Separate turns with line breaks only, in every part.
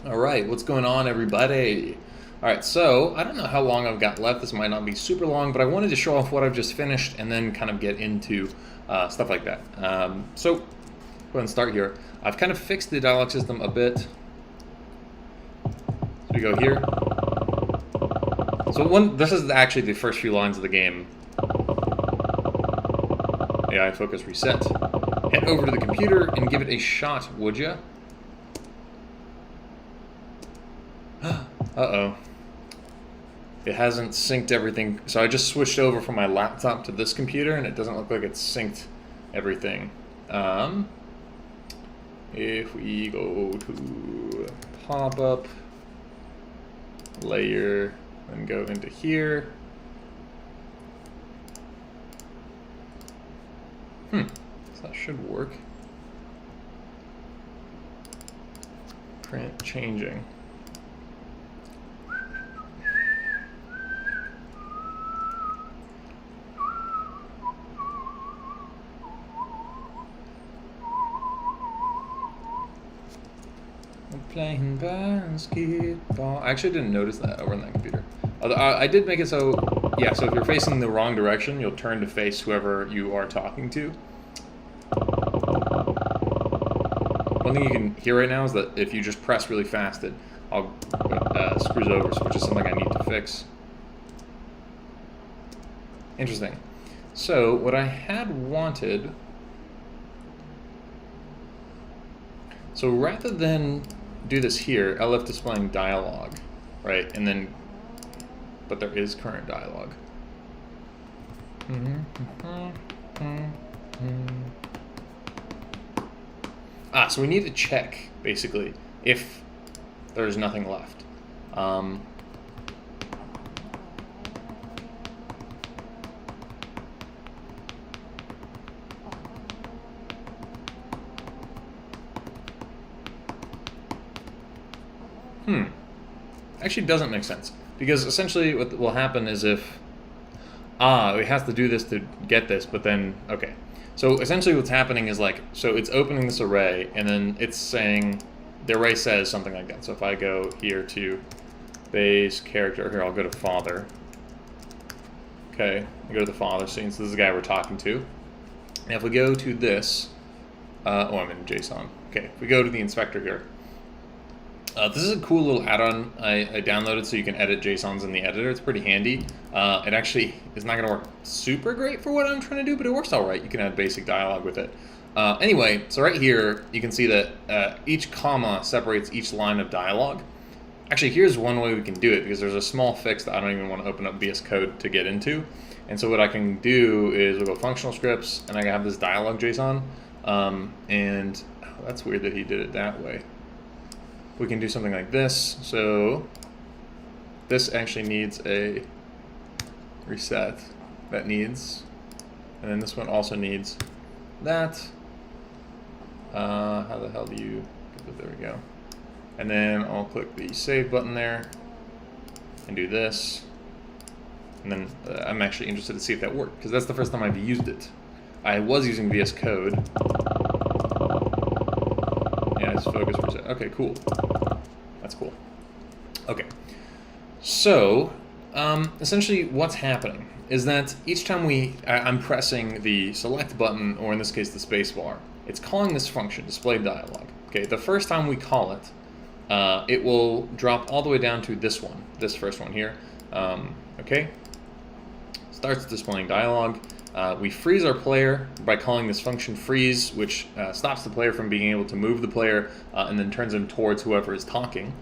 All right, what's going on, everybody? All right, so I don't know how long I've got left. This might not be super long, but I wanted to show off what I've just finished and then kind of get into stuff like that. So go ahead and start here. I've kind of fixed the dialog system a bit. So we go here. So this is actually the first few lines of the game. AI focus reset. Head over to the computer and give it a shot, would ya? Uh-oh. It hasn't synced everything. So I just switched over from my laptop to this computer, and it doesn't look like it's synced everything. If we go to pop-up, layer, and go into here. So that should work. Print changing. I'm playing basketball. I actually didn't notice that over on that computer. Although I did make it so, yeah, so if you're facing the wrong direction, you'll turn to face whoever you are talking to. One thing you can hear right now is that if you just press really fast, it screws over, which is something I need to fix. Interesting. So what I had wanted, so rather than do this here, LF displaying dialogue, right? And then, but there is current dialogue. So we need to check, basically, if there's nothing left. Actually doesn't make sense, because essentially what will happen is if it has to do this to get this, but then okay, so essentially what's happening is like, so it's opening this array and then it's saying, the array says something like that. So if I go here to base character, here I'll go to father, okay, I go to the father scene, so this is the guy we're talking to. And if we go to this, I'm in JSON, okay, if we go to the inspector here, this is a cool little add-on I downloaded so you can edit JSONs in the editor. It's pretty handy. It actually is not going to work super great for what I'm trying to do, but it works all right. You can add basic dialogue with it. Anyway, so right here, you can see that each comma separates each line of dialogue. Actually, here's one way we can do it, because there's a small fix that I don't even want to open up VS Code to get into. And so what I can do is we'll go functional scripts, and I have this dialogue JSON. That's weird that he did it that way. We can do something like this. So this actually needs a reset. That needs, and then this one also needs that. How the hell do you get that? There we go. And then I'll click the save button there and do this. And then I'm actually interested to see if that worked, because that's the first time I've used it. I was using VS Code. Yeah, it's focus reset. Okay, cool. That's cool. Okay. So, essentially what's happening is that each time I'm pressing the select button, or in this case the space bar, it's calling this function, display dialog. Okay, the first time we call it, it will drop all the way down to this one, this first one here. Okay, starts displaying dialog. We freeze our player by calling this function freeze, which stops the player from being able to move the player and then turns him towards whoever is talking.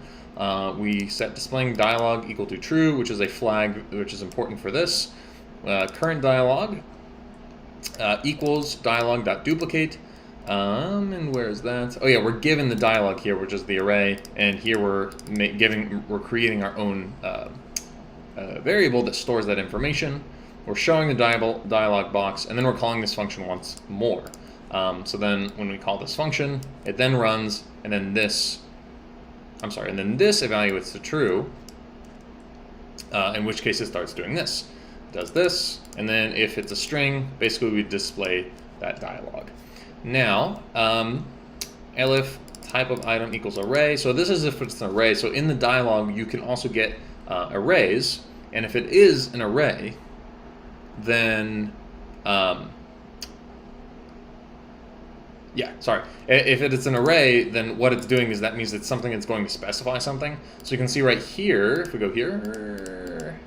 We set displaying dialog equal to true, which is a flag which is important for this. Current dialog equals dialog.duplicate. And where is that? Oh yeah, we're given the dialog here, which is the array, and here we're creating our own variable that stores that information. We're showing the dialog box, and then we're calling this function once more. So then when we call this function, it then runs, and then this evaluates to true, in which case it starts doing this. It does this, and then if it's a string, basically we display that dialog. Now, elif type of item equals array. So this is if it's an array. So in the dialog, you can also get arrays. And if it is an array, then, if it's an array, then what it's doing is that means it's something that's going to specify something. So you can see right here, if we go here,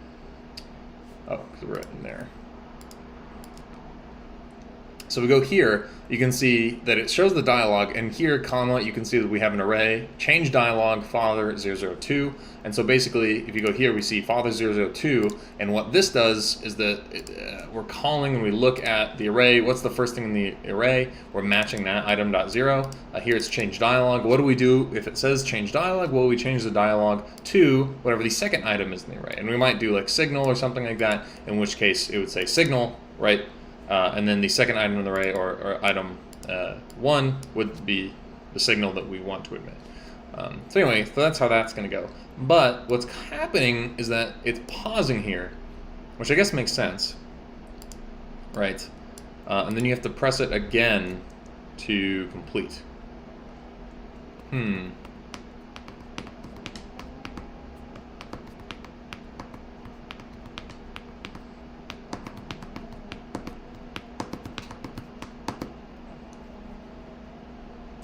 oh, because we're in there. So we go here, you can see that it shows the dialog, and here, comma, you can see that we have an array, change dialog, father 002, and so basically, if you go here, we see father 002, and what this does is that we're calling, and we look at the array, what's the first thing in the array? We're matching that item.0. Here it's change dialog. What do we do if it says change dialog? Well, we change the dialog to whatever the second item is in the array, and we might do like signal or something like that, in which case it would say signal, right? And then the second item in the array, or item 1, would be the signal that we want to emit. So anyway, so that's how that's going to go. But what's happening is that it's pausing here, which I guess makes sense, right? And then you have to press it again to complete.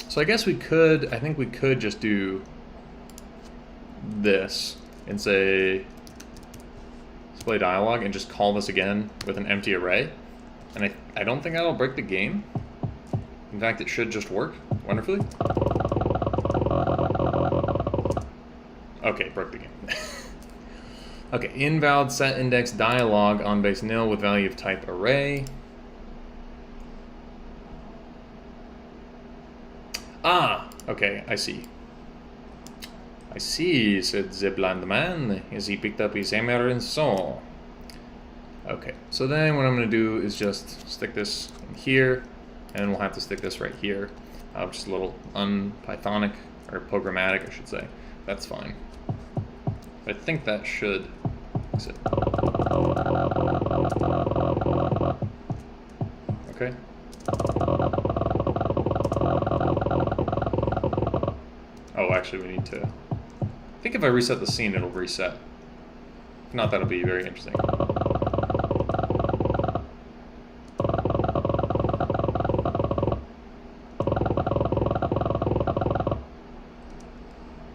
So I guess I think we could just do this and say display dialog and just call this again with an empty array. And I don't think that'll break the game. In fact, it should just work wonderfully. Okay, broke the game. Okay, invalid set index dialog on base nil with value of type array. Ah, okay, I see. I see, said the blind man as he picked up his hammer and saw. Okay, so then what I'm going to do is just stick this in here, and we'll have to stick this right here. Just a little un-Pythonic, or programmatic, I should say. That's fine. I think that should fix it. Okay. Oh, actually, we need to... I think if I reset the scene, it'll reset. If not, that'll be very interesting.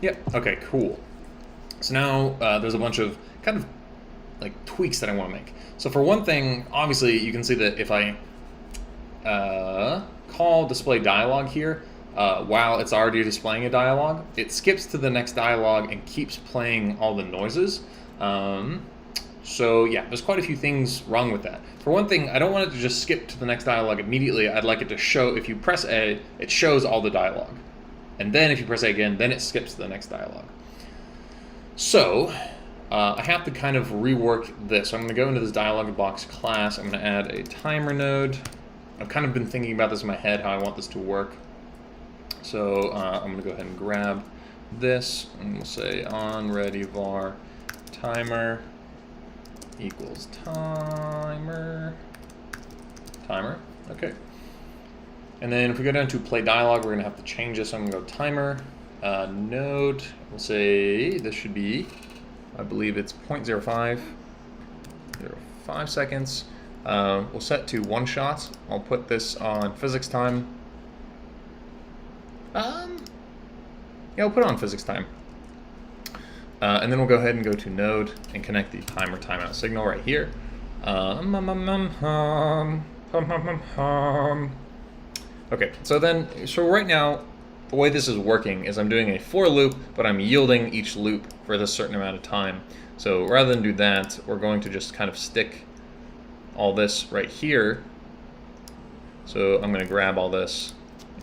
Yep, okay, cool. So now there's a bunch of kind of like tweaks that I want to make. So for one thing, obviously, you can see that if I call display dialog here, while it's already displaying a dialog, it skips to the next dialog and keeps playing all the noises. So yeah, there's quite a few things wrong with that. For one thing, I don't want it to just skip to the next dialog immediately. I'd like it to show, if you press A, it shows all the dialog. And then if you press A again, then it skips to the next dialog. So I have to kind of rework this. So I'm going to go into this dialog box class. I'm going to add a timer node. I've kind of been thinking about this in my head, how I want this to work. So I'm going to go ahead and grab this, and we'll say on ready var timer equals timer. Okay. And then if we go down to play dialog, we're going to have to change this. So I'm going to go timer node. We'll say this should be, I believe it's 0.05 seconds. We'll set to one shot. I'll put this on physics time. Yeah, we'll put it on physics time. And then we'll go ahead and go to node and connect the timer timeout signal right here. Okay, so right now, the way this is working is I'm doing a for loop, but I'm yielding each loop for this certain amount of time. So rather than do that, we're going to just kind of stick all this right here. So I'm going to grab all this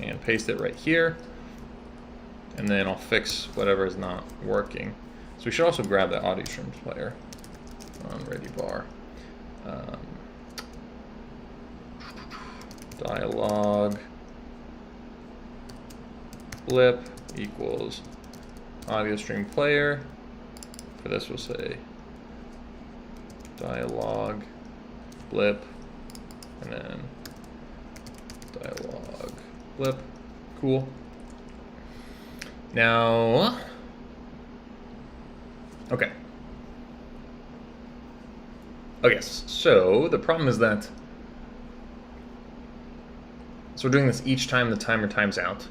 and paste it right here. And then I'll fix whatever is not working. So we should also grab that audio stream player on ready var. Dialog blip equals audio stream player. For this we'll say dialog blip and then dialog blip. Cool. Now, okay. Oh yes, so the problem is that, so we're doing this each time the timer times out,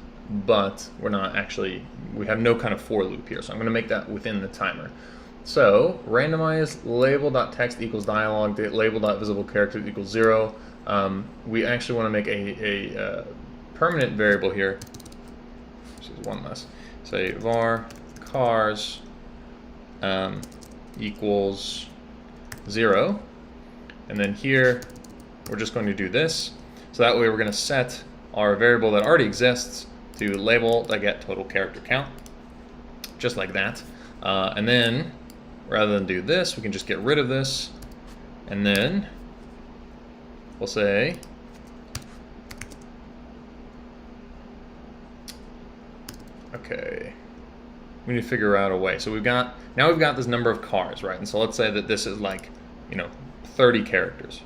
but we're not actually, we have no kind of for loop here, so I'm going to make that within the timer. So randomize label.text equals dialog, label.visible character equals 0. We actually want to make a permanent variable here, which is one less. Say var cars equals 0, and then here we're just going to do this. So that way we're going to set our variable that already exists to label.get total character count, just like that. And then rather than do this, we can just get rid of this, and then we'll say okay, we need to figure out a way. So we've got this number of cars, right? And so let's say that this is like, 30 characters.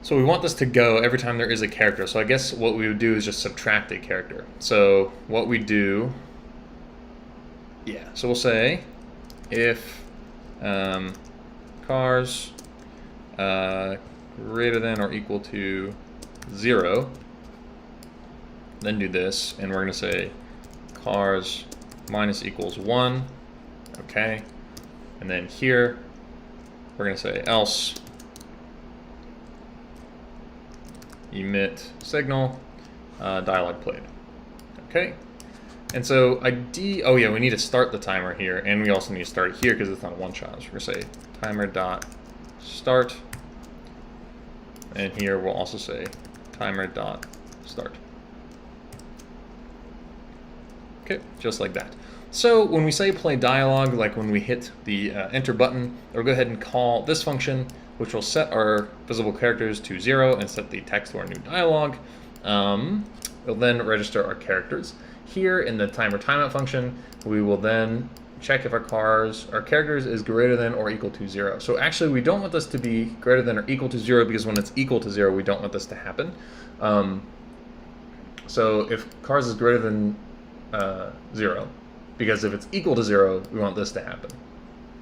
So we want this to go every time there is a character. So I guess what we would do is just subtract a character. So what we do, so we'll say if cars greater than or equal to 0, then do this, and we're going to say cars minus equals 1, okay, and then here we're going to say else emit signal dialog played, okay. And so we need to start the timer here, and we also need to start it here because it's not a one-shot. So we're going to say timer.start, and here we'll also say timer.start. Okay, just like that. So when we say play dialog, like when we hit the enter button, we'll go ahead and call this function, which will set our visible characters to 0 and set the text to our new dialog. We'll then register our characters. Here in the timer timeout function, we will then check if our characters is greater than or equal to 0. So actually we don't want this to be greater than or equal to 0 because when it's equal to 0, we don't want this to happen. So if cars is greater than 0, because if it's equal to 0, we want this to happen,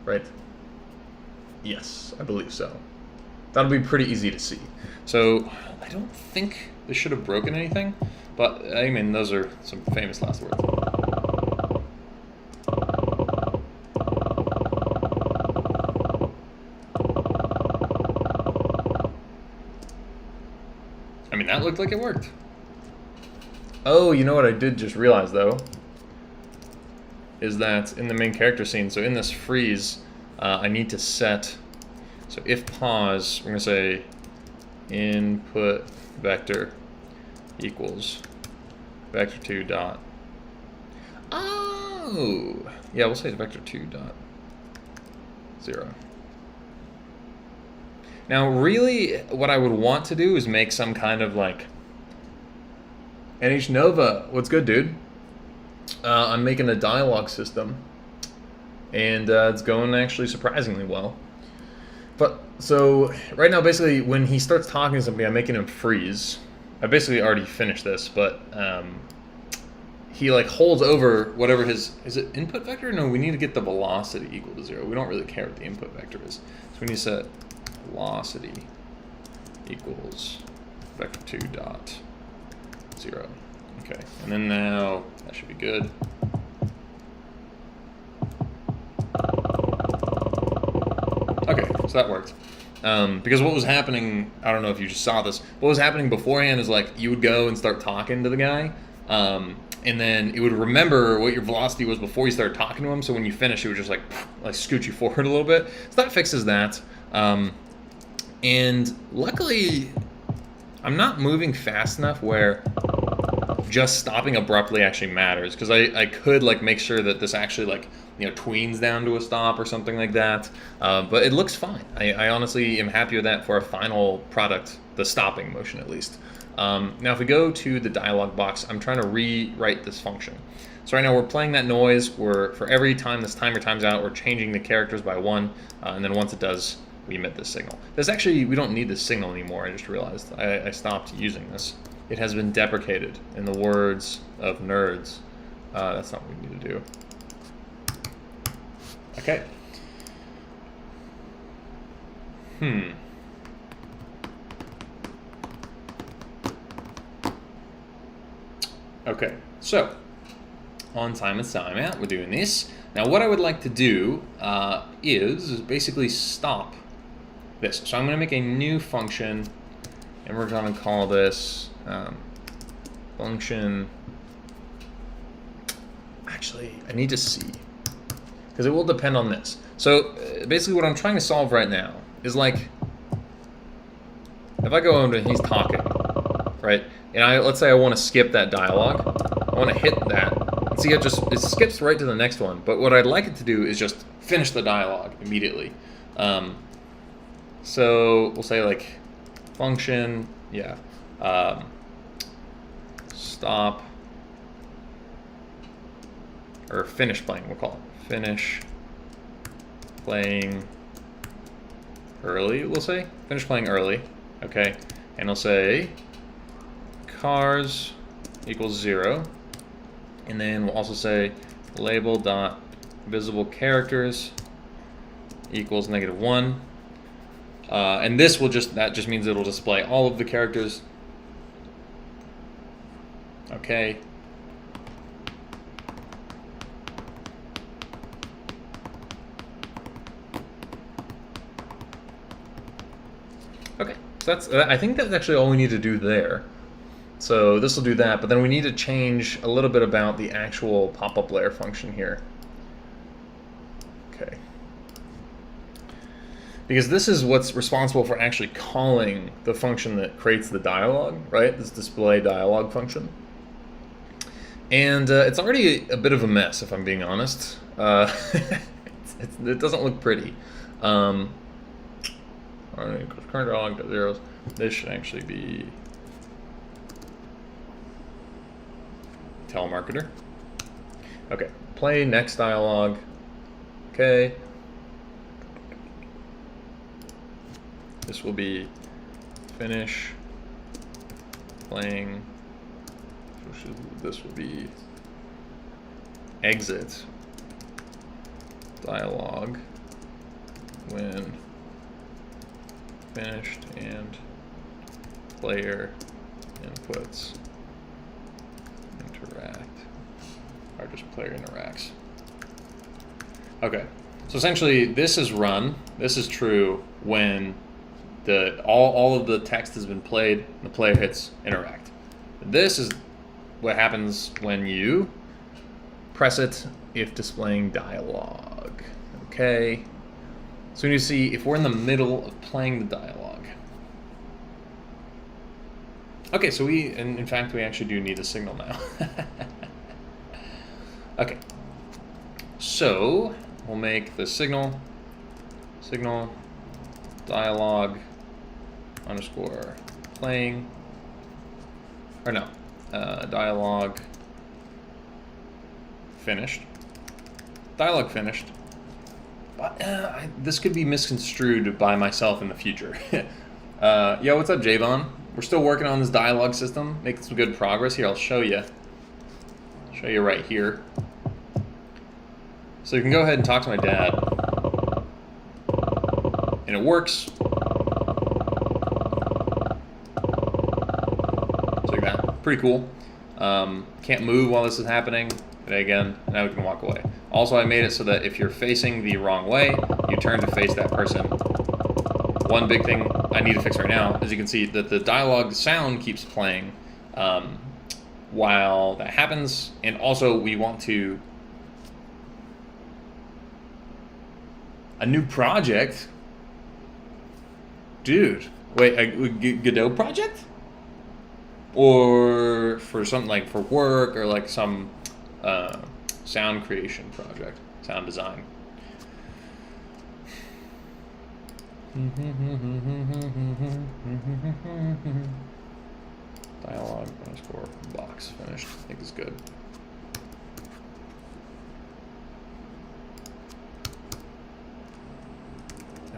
right? Yes, I believe so. That'll be pretty easy to see. So I don't think this should have broken anything, but I mean, those are some famous last words. I mean, that looked like it worked. Oh, you know what I did just realize though, is that in the main character scene, so in this freeze, I need to set, so if pause, we're going to say input vector equals vector2 dot. Oh, yeah, we'll say vector2 dot 0. Now, really, what I would want to do is make some kind of like, NH Nova, what's good, dude? I'm making a dialogue system, and it's going actually surprisingly well. But so right now, basically, when he starts talking to somebody, I'm making him freeze. I basically already finished this, but he like holds over whatever his, is it input vector? No, we need to get the velocity equal to 0. We don't really care what the input vector is. So we need to set velocity equals vector2 dot 0. Okay, and then now that should be good. Okay, so that worked. Because what was happening, I don't know if you just saw this, what was happening beforehand is like you would go and start talking to the guy, and then it would remember what your velocity was before you started talking to him, so when you finish, it would just like scoot you forward a little bit. So that fixes that. And luckily, I'm not moving fast enough where just stopping abruptly actually matters, because I could like make sure that this actually like tweens down to a stop or something like that, but it looks fine. I honestly am happy with that for a final product, the stopping motion at least. Now if we go to the dialog box, I'm trying to rewrite this function. So right now we're playing that noise, for every time this timer times out, we're changing the characters by 1, and then once it does, we emit this signal. We don't need this signal anymore. I just realized I stopped using this. It has been deprecated, in the words of nerds. That's not what we need to do. Okay. Okay, so on time and timeout, we're doing this. Now what I would like to do is basically stop this. So I'm going to make a new function, and we're going to call this function. Actually, I need to see, because it will depend on this. So basically what I'm trying to solve right now is, like, if I go over and he's talking, right? And let's say I want to skip that dialogue. I want to hit that. And see, it skips right to the next one. But what I'd like it to do is just finish the dialogue immediately. So we'll say, like, function, yeah, stop, or finish playing, we'll call it. Finish playing early, we'll say. Finish playing early, okay. And we'll say cars equals 0. And then we'll also say label dot visible characters equals -1. And this will that just means it'll display all of the characters. Okay. Okay, so I think that's actually all we need to do there. So this will do that, but then we need to change a little bit about the actual pop-up layer function here. Okay. Because this is what's responsible for actually calling the function that creates the dialogue, right? This display dialogue function. And it's already a bit of a mess, if I'm being honest. It doesn't look pretty. Alright, current dialogue to zeros. This should actually be telemarketer. Okay, play next dialogue. Okay. This will be finish playing. This will be exit dialogue when finished, and player inputs interact, or just player interacts. Okay, so essentially this is run, this is true when all of the text has been played and the player hits interact. This is what happens when you press it if displaying dialogue. Okay. So you see, if we're in the middle of playing the dialogue. Okay, so in fact, we actually do need a signal now. Okay. So we'll make the signal dialogue underscore playing, or no, dialogue finished. Dialogue finished. But this could be misconstrued by myself in the future. Yo, what's up, Javon? We're still working on this dialogue system, making some good progress here. I'll show you. Show you right here. So you can go ahead and talk to my dad. And it works. So like that. Pretty cool. Can't move while this is happening. And again, now we can walk away. Also, I made it so that if you're facing the wrong way, you turn to face that person. One big thing I need to fix right now, as you can see, that the dialogue sound keeps playing while that happens. And also, we want to... A new project? Dude, wait, a Godot project? Or for something like for work, or like some sound creation project, sound design. Dialogue underscore box finished. I think is good.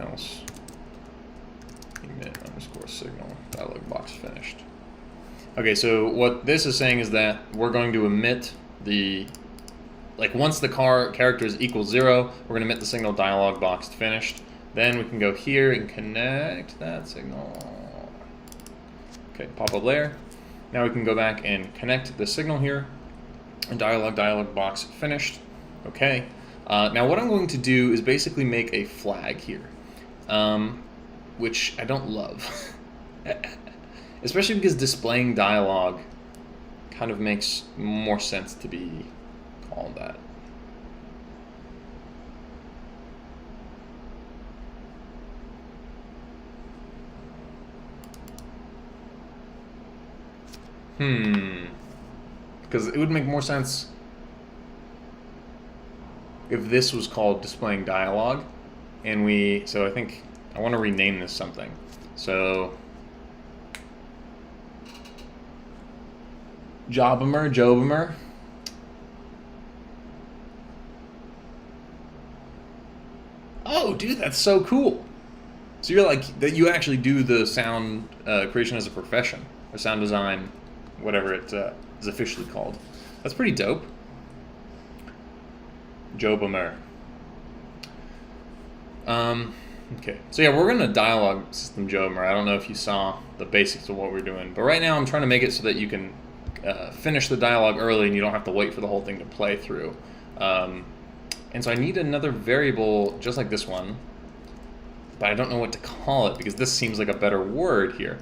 Else emit underscore signal dialog box finished. Okay, so what this is saying is that we're going to emit the, like once the character is equals 0, we're going to emit the signal dialog box finished. Then we can go here and connect that signal. Okay, pop up layer. Now we can go back and connect the signal here. And dialog box finished. Okay. Now what I'm going to do is basically make a flag here, which I don't love. Especially because displaying dialogue kind of makes more sense to be called that. Because it would make more sense if this was called displaying dialogue, and so I think I want to rename this something. So Jobimer. Oh, dude, that's so cool. So you're like, that you actually do the sound creation as a profession, or sound design, whatever it is officially called. That's pretty dope. Jobimer. Okay, so yeah, we're going to dialogue system Jobimer. I don't know if you saw the basics of what we're doing, but right now I'm trying to make it so that you can finish the dialogue early and you don't have to wait for the whole thing to play through. And so I need another variable just like this one, but I don't know what to call it because this seems like a better word here.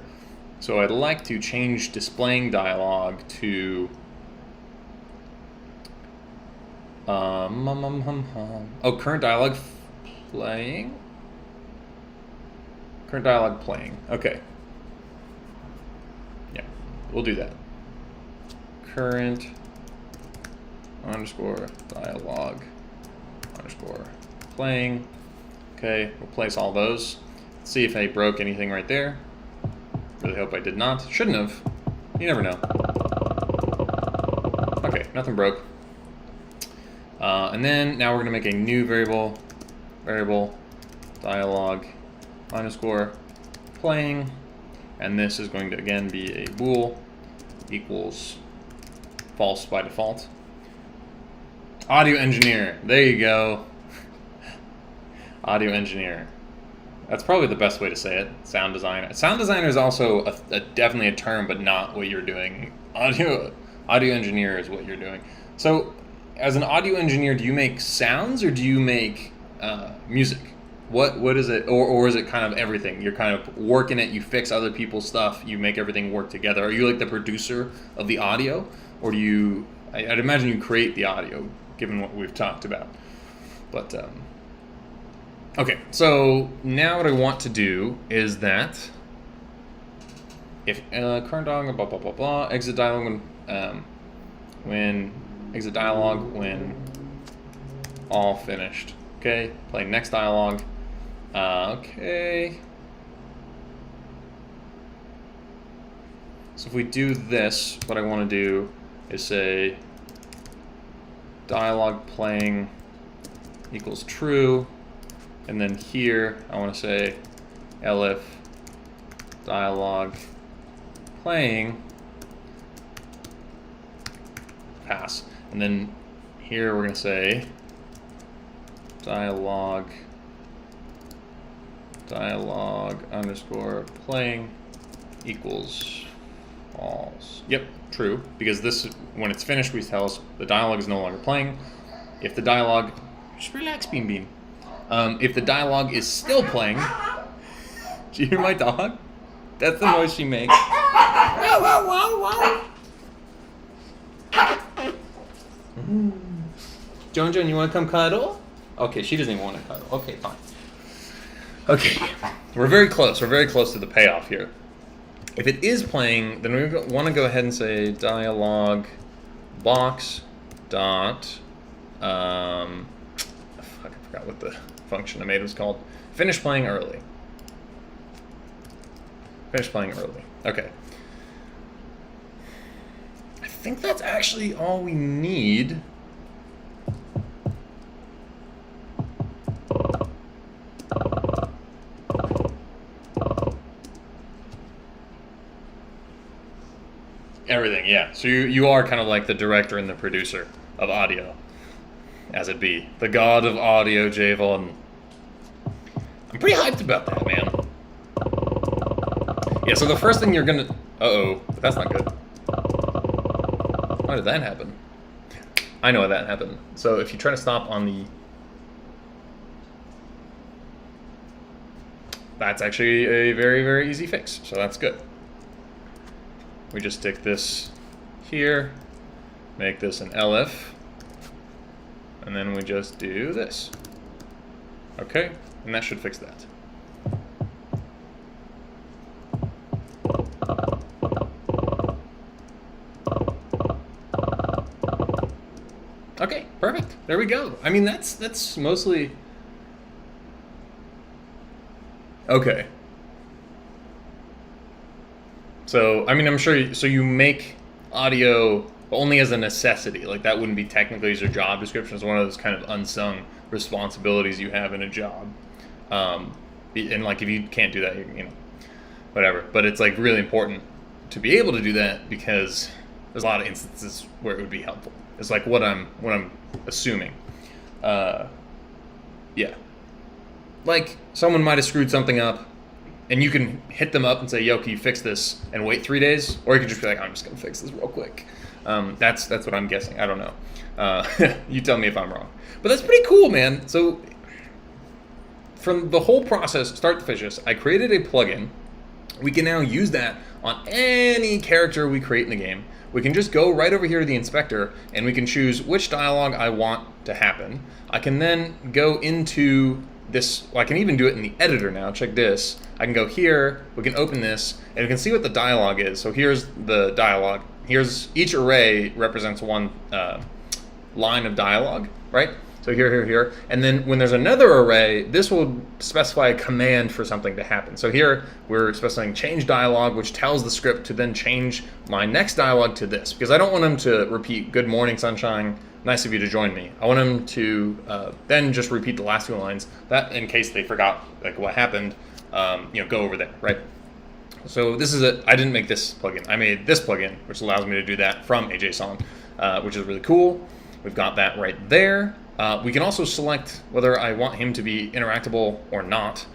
So I'd like to change displaying dialogue to current dialogue playing. Current dialogue playing. Okay. Yeah, we'll do that. Current underscore dialogue underscore playing. Okay, we'll place all those. Let's see if I broke anything right there. Really hope I did not. Shouldn't have. You never know. Okay, nothing broke. And then now we're going to make a new variable dialogue underscore playing, and this is going to again be a bool equals false by default. Audio engineer, there you go. Audio engineer. That's probably the best way to say it. Sound designer. Sound designer is also definitely a term, but not what you're doing. Audio engineer is what you're doing. So, as an audio engineer, do you make sounds or do you make music? What is it, or is it kind of everything? You're kind of working it. You fix other people's stuff. You make everything work together. Are you like the producer of the audio, or do you? I'd imagine you create the audio, given what we've talked about. But okay, so now what I want to do is that if current dialogue blah blah blah blah exit dialogue when exit dialogue when all finished. Okay, play next dialogue. Okay. So if we do this, what I want to do is say dialogue playing equals true, and then here I want to say elif dialogue playing pass, and then here we're going to say dialogue underscore playing equals false. Yep, true, because this, when it's finished, we tell us the dialogue is no longer playing. If the dialogue, just relax, Bean Bean. If the dialogue is still playing, do you hear my dog? That's the noise she makes. Joan, you want to come cuddle? Okay, she doesn't even want to cuddle. Okay, fine. Okay, we're very close. We're very close to the payoff here. If it is playing, then we want to go ahead and say dialogue box dot fuck, I forgot what the function I made was called. Finish playing early. Finish playing early. Okay. I think that's actually all we need. thing, yeah. So you are kind of like the director and the producer of audio, as it be. The god of audio, Javon. I'm pretty hyped about that, man. Yeah, so the first thing you're gonna... Uh-oh, but that's not good. Why did that happen? I know why that happened. So if you try to stop on the... That's actually a very, very easy fix, so that's good. We just stick this here, make this an LF, and then we just do this. Okay, and that should fix that. Okay, perfect. There we go. I mean, that's mostly... Okay. So, I mean, I'm sure, so you make audio only as a necessity. Like, that wouldn't be technically as your job description. It's one of those kind of unsung responsibilities you have in a job. And, like, if you can't do that, you know, whatever. But it's, like, really important to be able to do that because there's a lot of instances where it would be helpful. It's like what I'm assuming. Yeah. Like, someone might have screwed something up, and you can hit them up and say, yo, can you fix this, and wait 3 days? Or you could just be like, I'm just going to fix this real quick. That's what I'm guessing. I don't know. You tell me if I'm wrong. But that's pretty cool, man. So, from the whole process, start to finish, I created a plugin. We can now use that on any character we create in the game. We can just go right over here to the inspector, and we can choose which dialogue I want to happen. I can then go into this, well, I can even do it in the editor now. Check this. I can go here, we can open this, and we can see what the dialogue is. So here's the dialogue. Here's each array represents one line of dialogue, right? So here. And then when there's another array, this will specify a command for something to happen. So here we're specifying change dialogue, which tells the script to then change my next dialogue to this. Because I don't want them to repeat, good morning, sunshine, nice of you to join me. I want them to then just repeat the last 2 lines. That in case they forgot like what happened, you know, go over there, right? So this is I didn't make this plugin. I made this plugin, which allows me to do that from a JSON, which is really cool. We've got that right there. We can also select whether I want him to be interactable or not,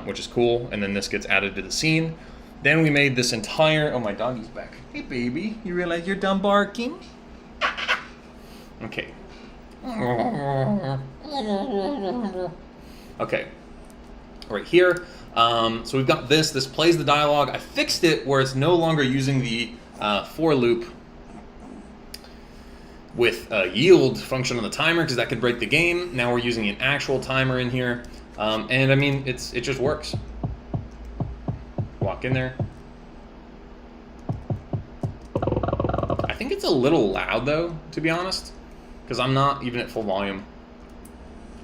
which is cool. And then this gets added to the scene. Then we made this entire, oh, my doggy's back. Hey, baby, you realize you're done barking? Okay. Okay. Right here. So we've got this. This plays the dialogue. I fixed it where it's no longer using the for loop with a yield function on the timer because that could break the game. Now we're using an actual timer in here. And I mean, it just works. Walk in there. I think it's a little loud though, to be honest, because I'm not even at full volume.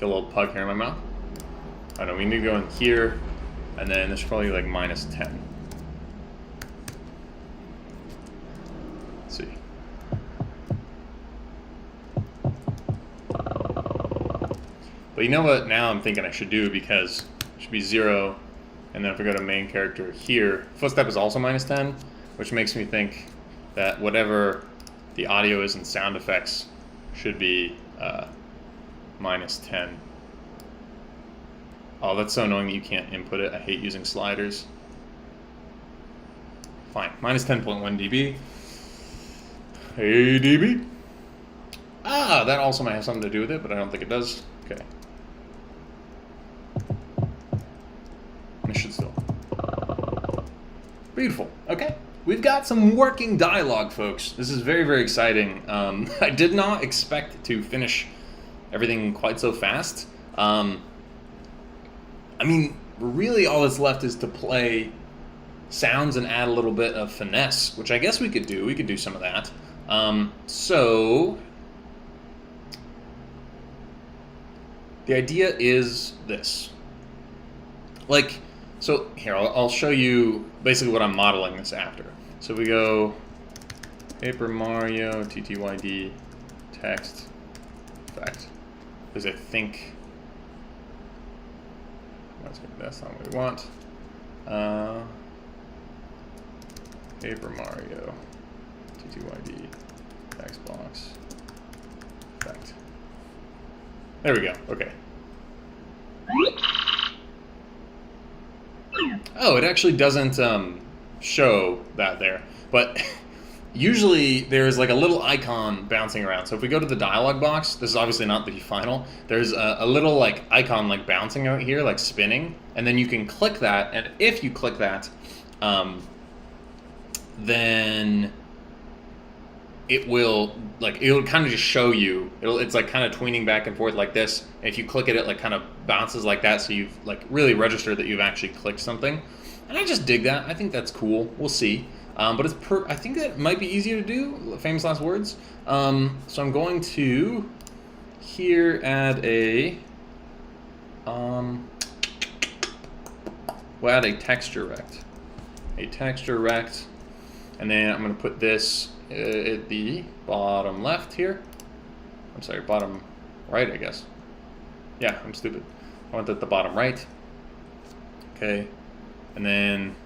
Get a little pug here in my mouth. I know we need to go in here, and then it's probably like -10. Let's see. But you know what now I'm thinking I should do, because it should be 0, and then if we go to main character here, footstep is also -10, which makes me think that whatever the audio is and sound effects should be -10. Oh, that's so annoying that you can't input it. I hate using sliders. Fine, -10.1 dB. Hey, dB. Ah, that also might have something to do with it, but I don't think it does. Okay. It should still. Beautiful. Okay. We've got some working dialogue, folks. This is very, very exciting. I did not expect to finish everything quite so fast. I mean, really all that's left is to play sounds and add a little bit of finesse, which I guess we could do. We could do some of that. So the idea is this. Like, so here, I'll show you basically what I'm modeling this after. So we go Paper Mario, TTYD, text, effect. Because I think that's not what we want. Paper Mario, T2YD, text box, effect. There we go, okay. Oh, it actually doesn't show that there, but usually there's like a little icon bouncing around. So if we go to the dialog box, this is obviously not the final, there's a little like icon like bouncing out here, like spinning, and then you can click that, and if you click that, then it'll kind of just show you, it's like kind of tweening back and forth like this. And if you click it, it like kind of bounces like that, so you've like really registered that you've actually clicked something. And I just dig that. I think that's cool. We'll see. But I think that might be easier to do, famous last words. So I'm going to here add a, we'll add a texture rect. A texture rect, and then I'm going to put this at the bottom left here. I'm sorry, bottom right, I guess. Yeah, I'm stupid. I want that at the bottom right. Okay, and then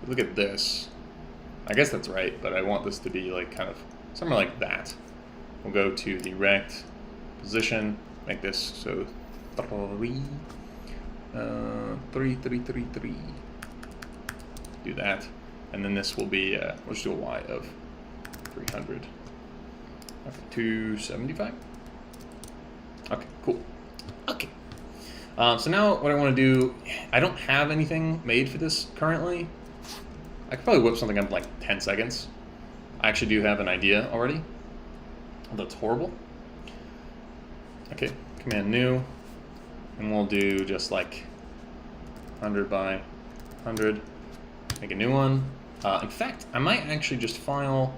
look at this. I guess that's right, but I want this to be like kind of somewhere like that. We'll go to the rect position, make this so 3, 3, 3, 3, 3. Do that, and then this will be we'll just do a Y of 300. Okay, 275. Okay, cool. Okay. So now what I want to do, I don't have anything made for this currently. I could probably whip something up in like 10 seconds. I actually do have an idea already. That's horrible. Okay, command new, and we'll do just like 100 by 100. Make a new one. In fact, I might actually just file,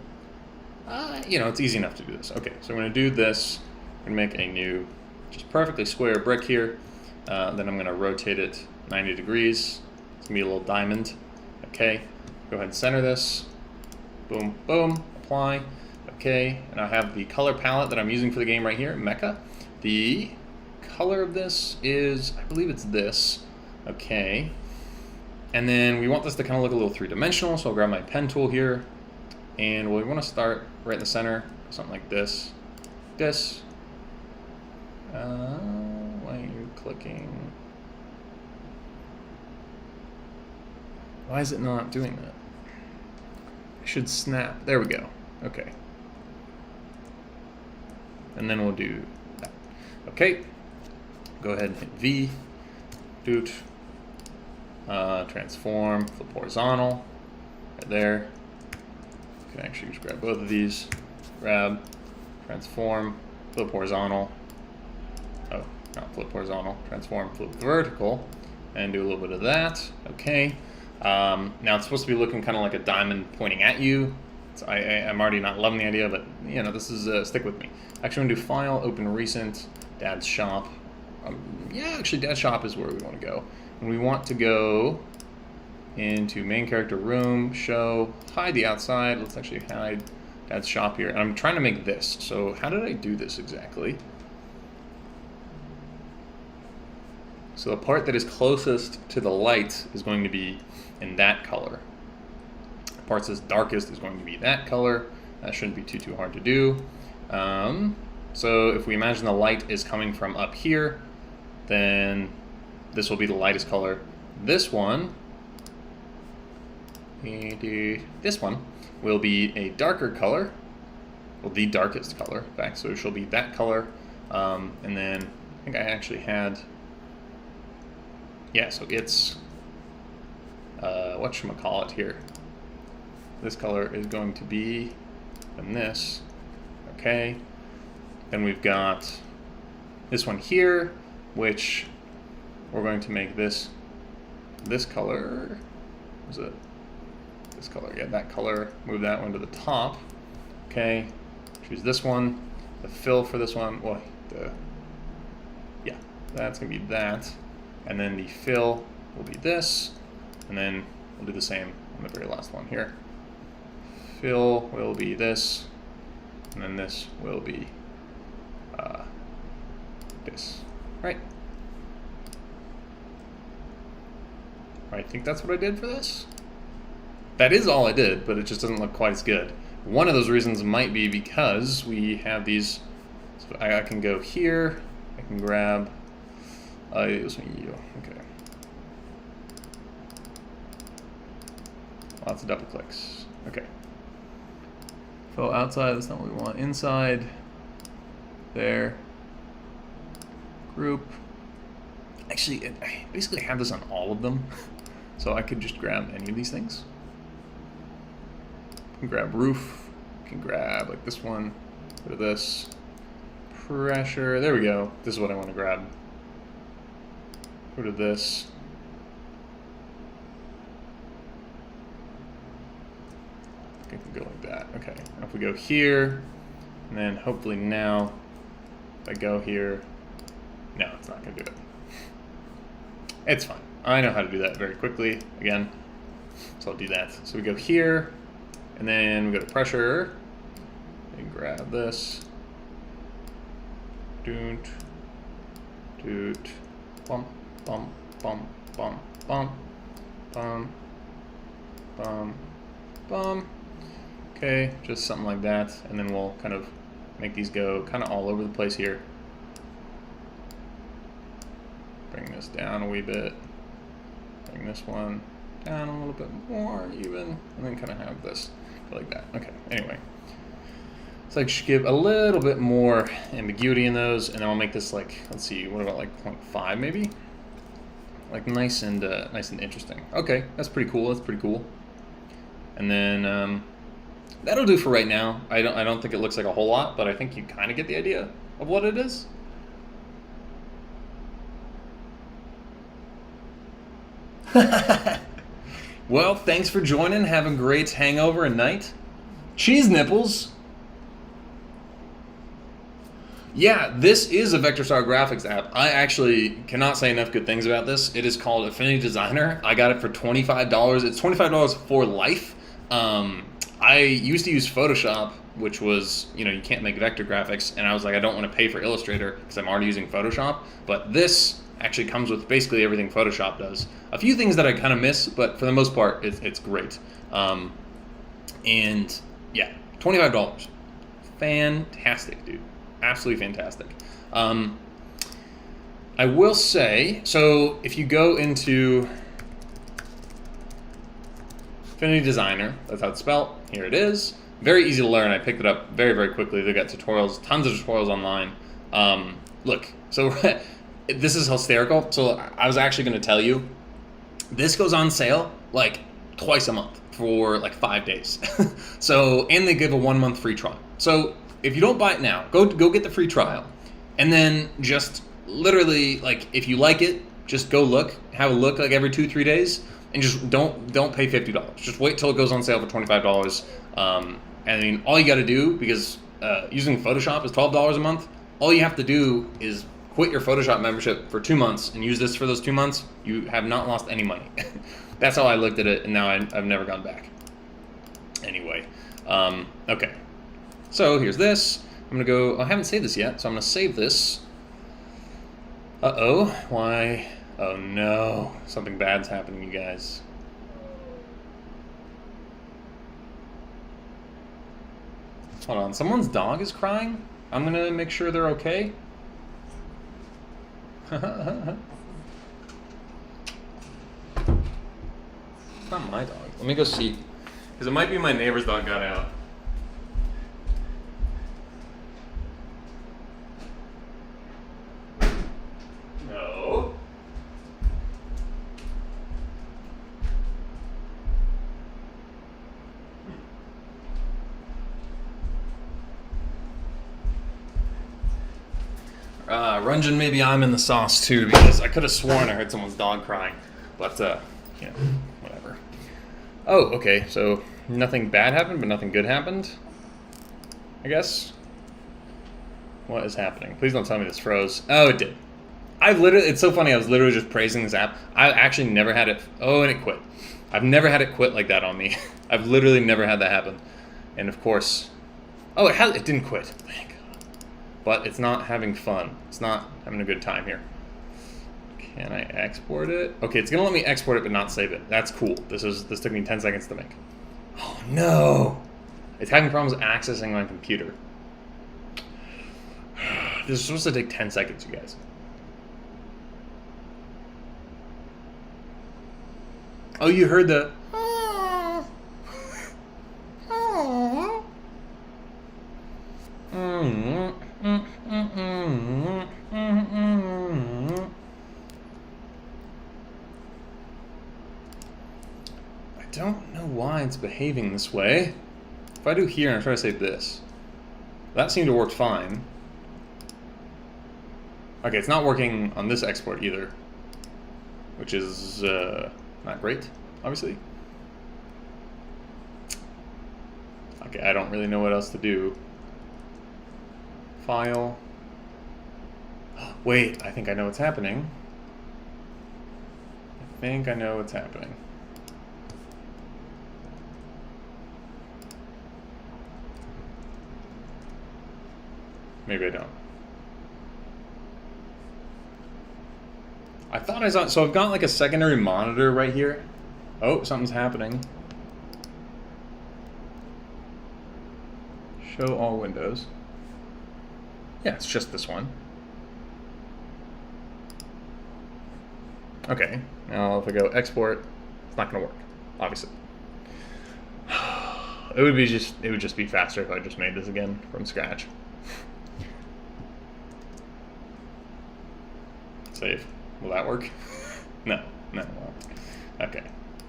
you know, it's easy enough to do this. Okay, so I'm going to do this. I'm going to make a new, just perfectly square brick here. Then I'm going to rotate it 90 degrees. It's going to be a little diamond. Okay, go ahead and center this. Boom, boom, apply. Okay, and I have the color palette that I'm using for the game right here, Mecha. The color of this is, I believe it's this. Okay. And then we want this to kind of look a little three-dimensional, so I'll grab my pen tool here, and we want to start right in the center, something like this. This. Why are you clicking? Why is it not doing that? It should snap. There we go. Okay. And then we'll do that. Okay. Go ahead and hit V. Doot. Transform, flip horizontal, right there. You can actually just grab both of these. Grab, transform, flip horizontal. Oh, not flip horizontal. Transform, flip vertical, and do a little bit of that. Okay. Now it's supposed to be looking kind of like a diamond pointing at you. So I'm already not loving the idea, but you know, this is stick with me. Actually, I'm gonna do File, Open Recent, Dad's Shop. Yeah, actually, Dad's Shop is where we want to go. And we want to go into main character room, show, hide the outside. Let's actually hide Dad's Shop here. And I'm trying to make this. So how did I do this exactly? So the part that is closest to the light is going to be in that color. The part that's darkest is going to be that color. That shouldn't be too hard to do. So if we imagine the light is coming from up here, then this will be the lightest color. This one will be a darker color, well, the darkest color, in fact, so it shall be that color. And then I think I actually had, yeah, so it's, whatchamacallit here. This color is going to be, and this, okay. Then we've got this one here, which we're going to make this color. Is it this color? Yeah, that color. Move that one to the top. Okay. Choose this one. The fill for this one. Well, yeah, that's gonna be that. And then the fill will be this. And then we'll do the same on the very last one here. Fill will be this, and then this will be this. Right. I think that's what I did for this. That is all I did, but it just doesn't look quite as good. One of those reasons might be because we have these, so I can go here, I can grab, okay. Lots of double clicks, okay. Fill outside, that's not what we want. Inside, there, group. Actually, I basically have this on all of them, so I could just grab any of these things. I can grab roof, I can grab like this one, go to this, pressure, there we go. This is what I want to grab. Go to this. I think we can go like that, okay. Now if we go here, and then hopefully now, if I go here, no, it's not gonna do it. It's fine. I know how to do that very quickly, again, so I'll do that. So we go here, and then we go to pressure, and grab this, doot, doot, bump, bump, bump, bump, bump, bump, bump, bump. Okay, just something like that, and then we'll kind of make these go kind of all over the place here. Bring this down a wee bit, bring this one down a little bit more even, and then kind of have this go like that. Okay, anyway. So I should give a little bit more ambiguity in those, and then I'll make this like, let's see, what about like 0.5 maybe? Like nice and interesting. Okay, that's pretty cool, that's pretty cool. And then that'll do for right now. I don't think it looks like a whole lot, but I think you kind of get the idea of what it is. Well, thanks for joining. Have a great hangover and night. Cheese nipples. Yeah, this is a vector style graphics app. I actually cannot say enough good things about this. It is called Affinity Designer. I got it for $25. It's $25 for life. I used to use Photoshop, which was, you know, you can't make vector graphics, and I was like, I don't want to pay for Illustrator because I'm already using Photoshop. But this actually comes with basically everything Photoshop does. A few things that I kind of miss, but for the most part, it's great. And yeah, $25. Fantastic, dude. Absolutely fantastic. I will say, so if you go into Affinity Designer, that's how it's spelled, here it is. Very easy to learn. I picked it up very, very quickly. They've got tutorials, tons of tutorials online. Look, so this is hysterical. So I was actually going to tell you, this goes on sale like twice a month for like 5 days. So, and they give a 1 month free trial. So if you don't buy it now, go get the free trial, and then just literally, like, if you like it, just go look, have a look like every 2-3 days, and just don't pay $50. Just wait till it goes on sale for $25. And I mean, all you got to do, because using Photoshop is $12 a month, all you have to do is quit your Photoshop membership for 2 months and use this for those 2 months. You have not lost any money. That's how I looked at it, and now I've never gone back. Anyway, okay. So here's this. I'm gonna go, I haven't saved this yet, so I'm gonna save this. Uh-oh, why? Oh no, something bad's happening, you guys. Hold on, someone's dog is crying? I'm gonna make sure they're okay. It's not my dog. Let me go see, because it might be my neighbor's dog got out. No. Runjin, maybe I'm in the sauce too, because I could have sworn I heard someone's dog crying, but you know, whatever. Oh, okay, so nothing bad happened, but nothing good happened, I guess. What is happening? Please don't tell me this froze. Oh, it did. It's so funny, I was literally just praising this app. I actually never had it, oh, and it quit. I've never had it quit like that on me. I've literally never had that happen. And of course, oh, it didn't quit, thank God. But it's not having fun. It's not having a good time here. Can I export it? Okay, it's gonna let me export it but not save it. That's cool. This took me 10 seconds to make. Oh no! It's having problems accessing my computer. This is supposed to take 10 seconds, you guys. Oh, you heard the... I don't know why it's behaving this way. If I do here and I try to save this, that seemed to work fine. Okay, it's not working on this export either, which is not great, obviously. Okay, I don't really know what else to do. File. Wait, I think I know what's happening. I think I know what's happening. Maybe I don't. I thought I saw, so I've got like a secondary monitor right here. Oh, something's happening. Show all windows. Yeah, it's just this one. Okay, now if I go export, it's not gonna work, obviously. It would just be faster if I just made this again from scratch. Save. Will that work? No, it won't. Okay,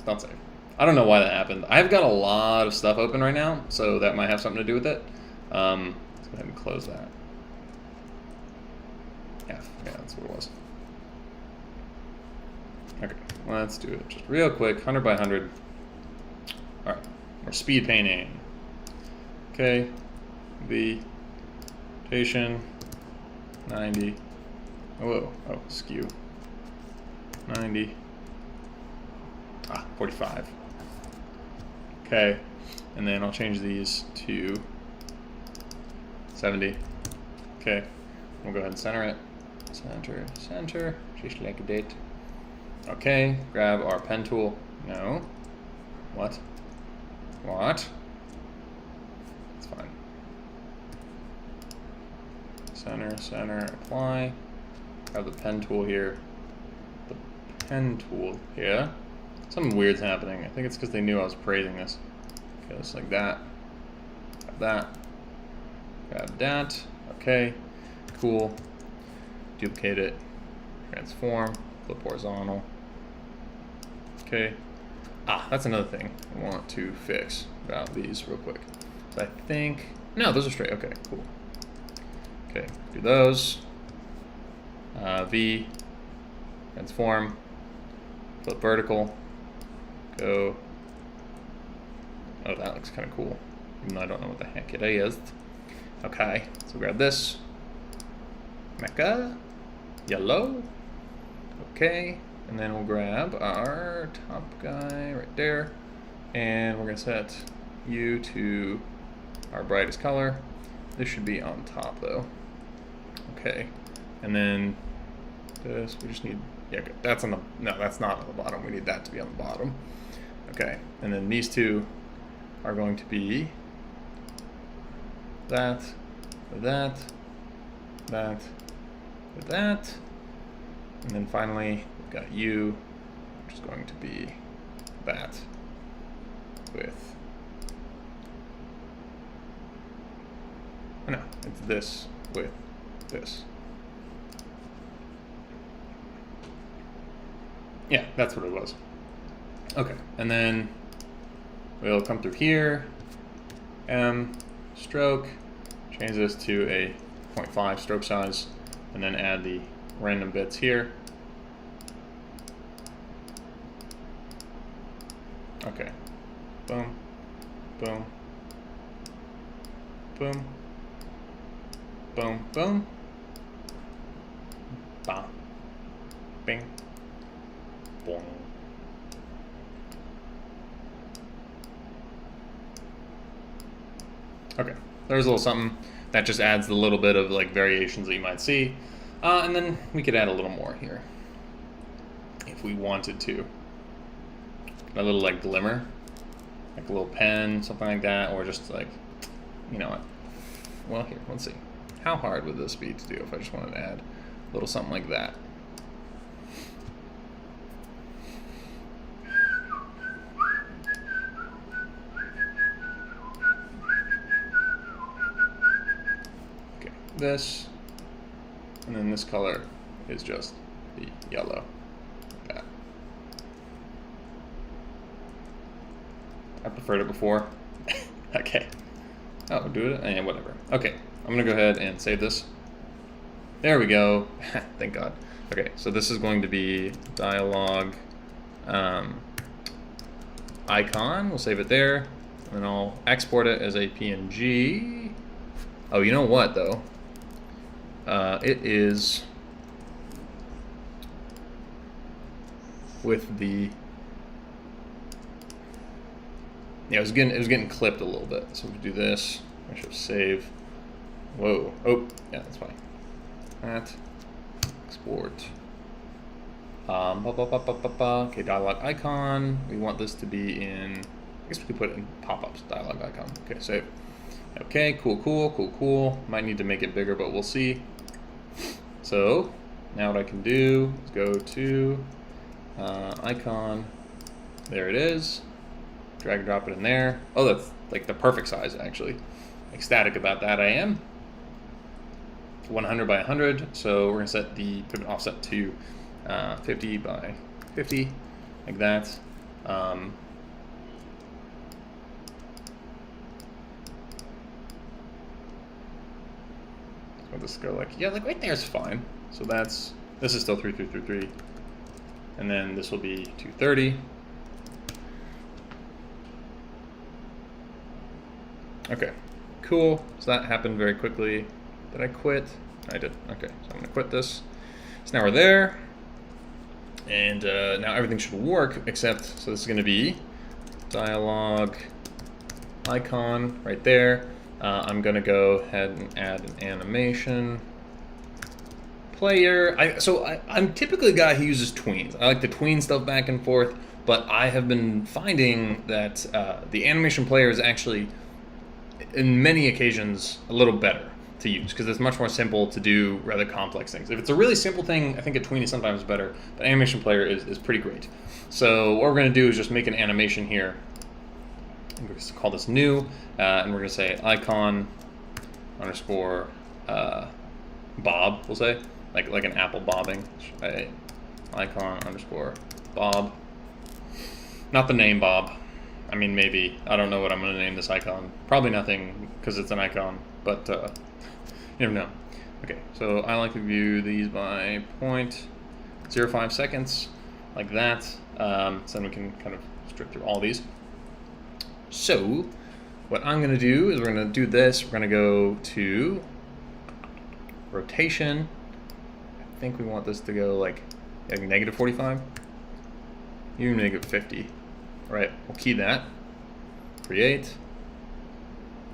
don't save. I don't know why that happened. I've got a lot of stuff open right now, so that might have something to do with it. Let's go ahead and close that. Yeah, that's what it was. Okay, let's do it just real quick, 100 by 100. All right, we're speed painting. Okay, V, rotation, 90. Oh, skew. 90. 45. Okay, and then I'll change these to 70. Okay, we'll go ahead and center it. Center, just like a date. Okay, grab our pen tool. No. What? It's fine. Center, apply. Grab the pen tool here. Something weird's happening. I think it's because they knew I was praising this. Okay, just like that. Grab that. Okay, cool. Duplicate it. Transform. Flip horizontal. Okay. That's another thing I want to fix about these real quick. So I think... No, those are straight. Okay, cool. Okay, do those. V. Transform. Flip vertical. Go. Oh, that looks kind of cool. Even though I don't know what the heck it is. Okay, so grab this. Mecha. Yellow. Okay, and then we'll grab our top guy right there. And we're going to set you to our brightest color. This should be on top though. Okay, and then this, we just need, yeah, good. That's on the, no, that's not on the bottom. We need that to be on the bottom. Okay, and then these two are going to be that, that, that, that, and then finally we've got you, which is going to be that with, oh no, it's this with this. Yeah, that's what it was. Okay, and then we'll come through here, stroke, change this to a 0.5 stroke size, and then add the random bits here. Okay, boom, boom, boom, boom, boom, bam, bing, boom. Okay, there's a little something that just adds the little bit of like variations that you might see. And then we could add a little more here if we wanted to. A little like glimmer, like a little pen, something like that, or just like you know what? Well, here, let's see. How hard would this be to do if I just wanted to add a little something like that? Okay, this, and then this color is just the yellow, like that. I preferred it before. Okay. Oh, do it? And whatever. Okay, I'm gonna go ahead and save this. There we go. Thank God. Okay, so this is going to be dialog icon. We'll save it there, and then I'll export it as a PNG. Oh, you know what though? It is with the it was getting clipped a little bit. So we do this. I should save. Whoa. Oh, yeah, that's fine. That export. Okay, dialog icon. We want this to be in. I guess we could put it in pop-ups. Dialog icon. Okay, save. Okay, cool. Might need to make it bigger, but we'll see. So now what I can do is go to icon. There it is. Drag and drop it in there. Oh, that's like the perfect size, actually. Ecstatic about that I am. 100 by 100. So we're gonna set the pivot offset to 50 by 50, like that. Let this go like, yeah, like right there is fine. So this is still 3333, and then this will be 230. Okay, cool. So that happened very quickly. Did I quit? I did. Okay, so I'm gonna quit this. So now we're there, and now everything should work except, so this is gonna be dialog icon right there. I'm gonna go ahead and add an animation player. I'm typically a guy who uses tweens. I like to tween stuff back and forth, but I have been finding that the animation player is actually, in many occasions, a little better to use because it's much more simple to do rather complex things. If it's a really simple thing, I think a tween is sometimes better, but animation player is pretty great. So what we're going to do is just make an animation here. We're going to call this new, and we're going to say icon underscore bob, we'll say, like an apple bobbing. Icon underscore bob. Not the name Bob. I mean, maybe. I don't know what I'm going to name this icon. Probably nothing, because it's an icon, but you never know. Okay, so I like to view these by 0.05 seconds, like that. So then we can kind of strip through all these. So what I'm going to do is we're going to do this. We're going to go to rotation. I think we want this to go like negative 45. Even negative 50. All right, we'll key that. Create.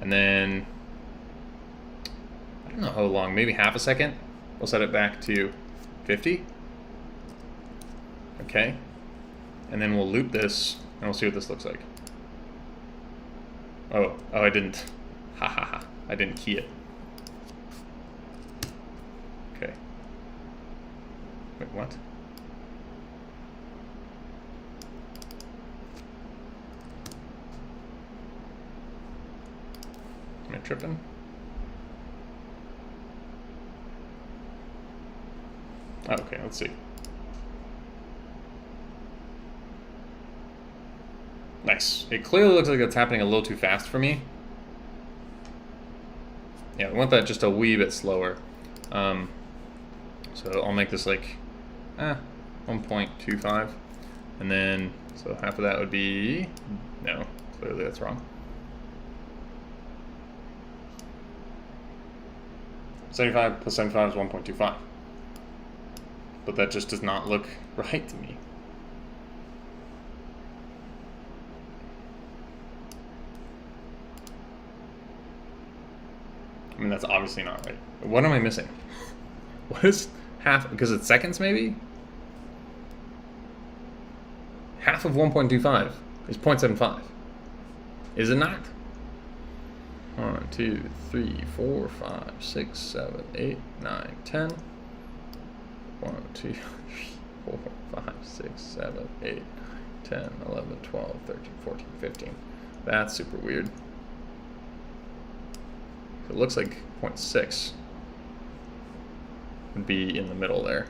And then, I don't know how long, maybe half a second. We'll set it back to 50. Okay. And then we'll loop this, and we'll see what this looks like. Oh, I didn't. Ha ha ha. I didn't key it. Okay. Wait, what? Am I tripping? Oh, okay, let's see. Nice. It clearly looks like it's happening a little too fast for me. Yeah, I want that just a wee bit slower. So I'll make this like 1.25. And then, so half of that would be, no, clearly that's wrong. 75 plus 75 is 1.25. But that just does not look right to me. I mean, that's obviously not right. What am I missing? What is half? Because it's seconds, maybe? Half of 1.25 is 0.75. Is it not? 1, 2, 3, 4, 5, 6, 7, 8, 9, 10. 1, 2, 3, 4, 5, 6, 7, 8, 10, 11, 12, 13, 14, 15. That's super weird. It looks like 0.6 would be in the middle there.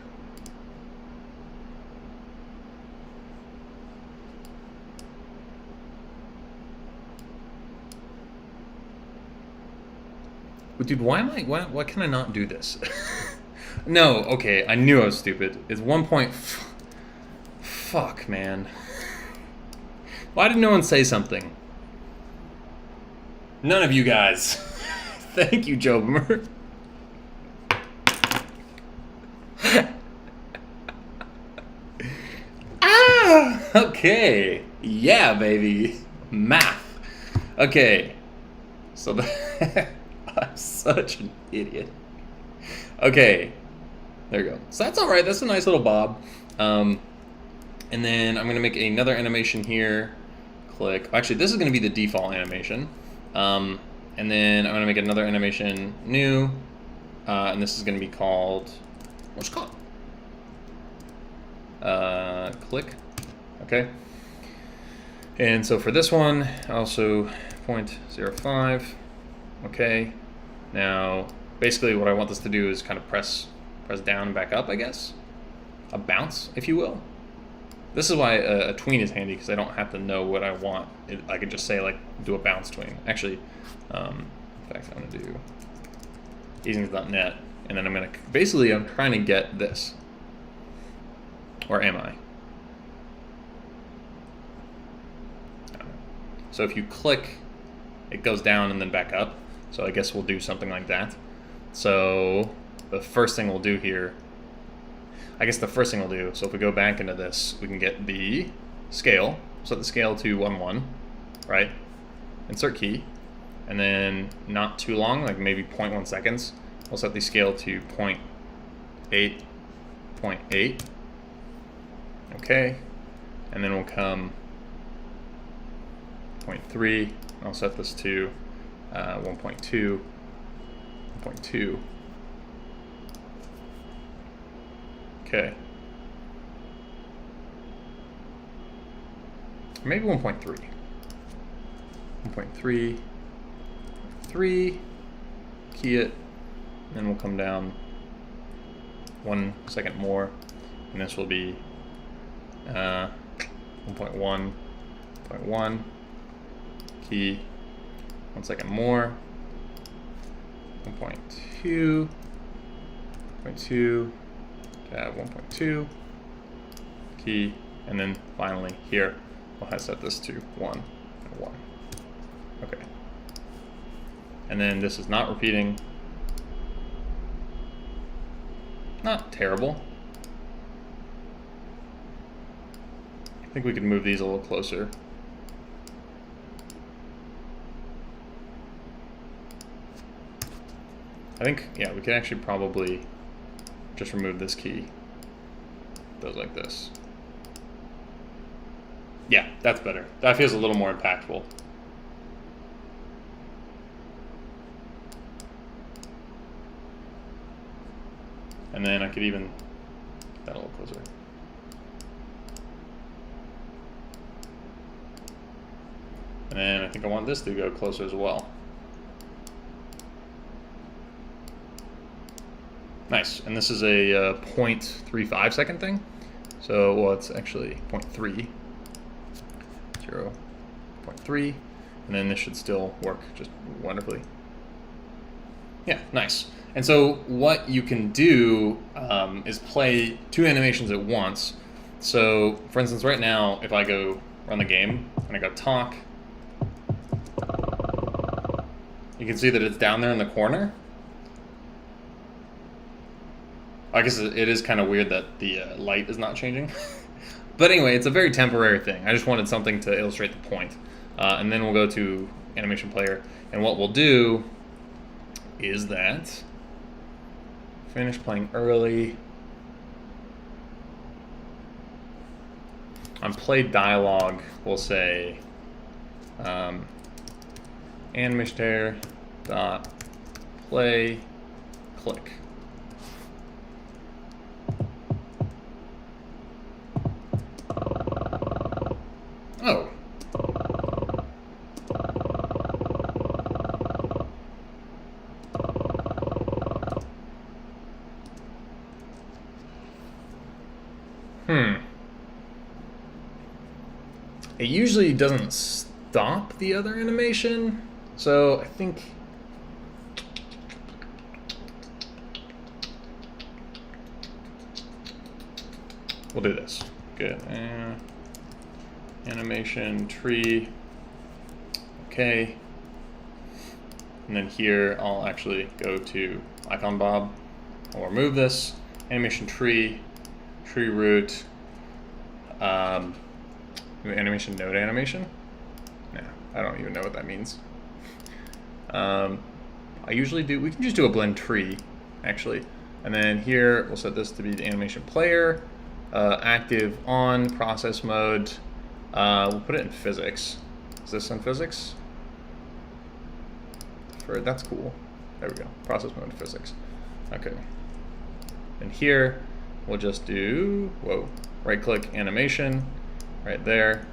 Dude, why can I not do this? No, okay, I knew I was stupid. It's 1 point. Fuck, man. Why did no one say something? None of you guys. Thank you, Joe Boomer. Okay. Yeah, baby. Math. Okay. So I'm such an idiot. Okay. There you go. So that's all right. That's a nice little bob. And then I'm going to make another animation here. Click. Actually, this is going to be the default animation. And then I'm going to make another animation, new. And this is going to be called, what's it called? Click. Okay. And so for this one, also 0.05. Okay. Now, basically what I want this to do is kind of press down and back up, I guess. A bounce, if you will. This is why a tween is handy, because I don't have to know what I want. I could just say, like, do a bounce tween. Actually, in fact, I'm going to do easings.net, and then I'm going to, basically, I'm trying to get this. Or am I? So if you click, it goes down and then back up. So I guess we'll do something like that. So the first thing we'll do here, so if we go back into this, we can get the scale. Set the scale to 1:1, right? Insert key, and then not too long, like maybe 0.1 seconds. We'll set the scale to 0.8. Okay, and then we'll come 0.3. I'll set this to 1.2. 1.2. Okay. Maybe 1.3. 1.3. 3. Key it. Then we'll come down 1 second more. And this will be 1.1. 0.1. Key. 1 second more. 1.2. 0.2. 1.2 key, and then finally here we'll have set this to 1 and 1. Okay, and then this is not repeating. Not terrible. I think we could move these a little closer. I think, yeah, we could actually probably just remove this key. Goes like this. Yeah, that's better. That feels a little more impactful. And then I could even get that a little closer. And then I think I want this to go closer as well. Nice, and this is a 0.35 second thing. So, well, it's actually 0.3, 0.3, and then this should still work just wonderfully. Yeah, nice. And so what you can do is play 2 animations at once. So, for instance, right now, if I go run the game, and I go talk, you can see that it's down there in the corner. I guess it is kind of weird that the light is not changing. But anyway, it's a very temporary thing. I just wanted something to illustrate the point. And then we'll go to animation player. And what we'll do is that finish playing early. On play dialogue, we'll say animation player dot play click. Oh. It usually doesn't stop the other animation, so I think we'll do this. Good. Animation tree. Okay. And then here I'll actually go to icon Bob. I'll remove this. Animation tree, tree root, animation node animation. No, I don't even know what that means. I usually do, we can just do a blend tree, actually. And then here we'll set this to be the animation player, active on process mode. We'll put it in physics. Is this in physics? That's cool. There we go. Process mode physics. Okay. And here we'll just do, right click animation right there.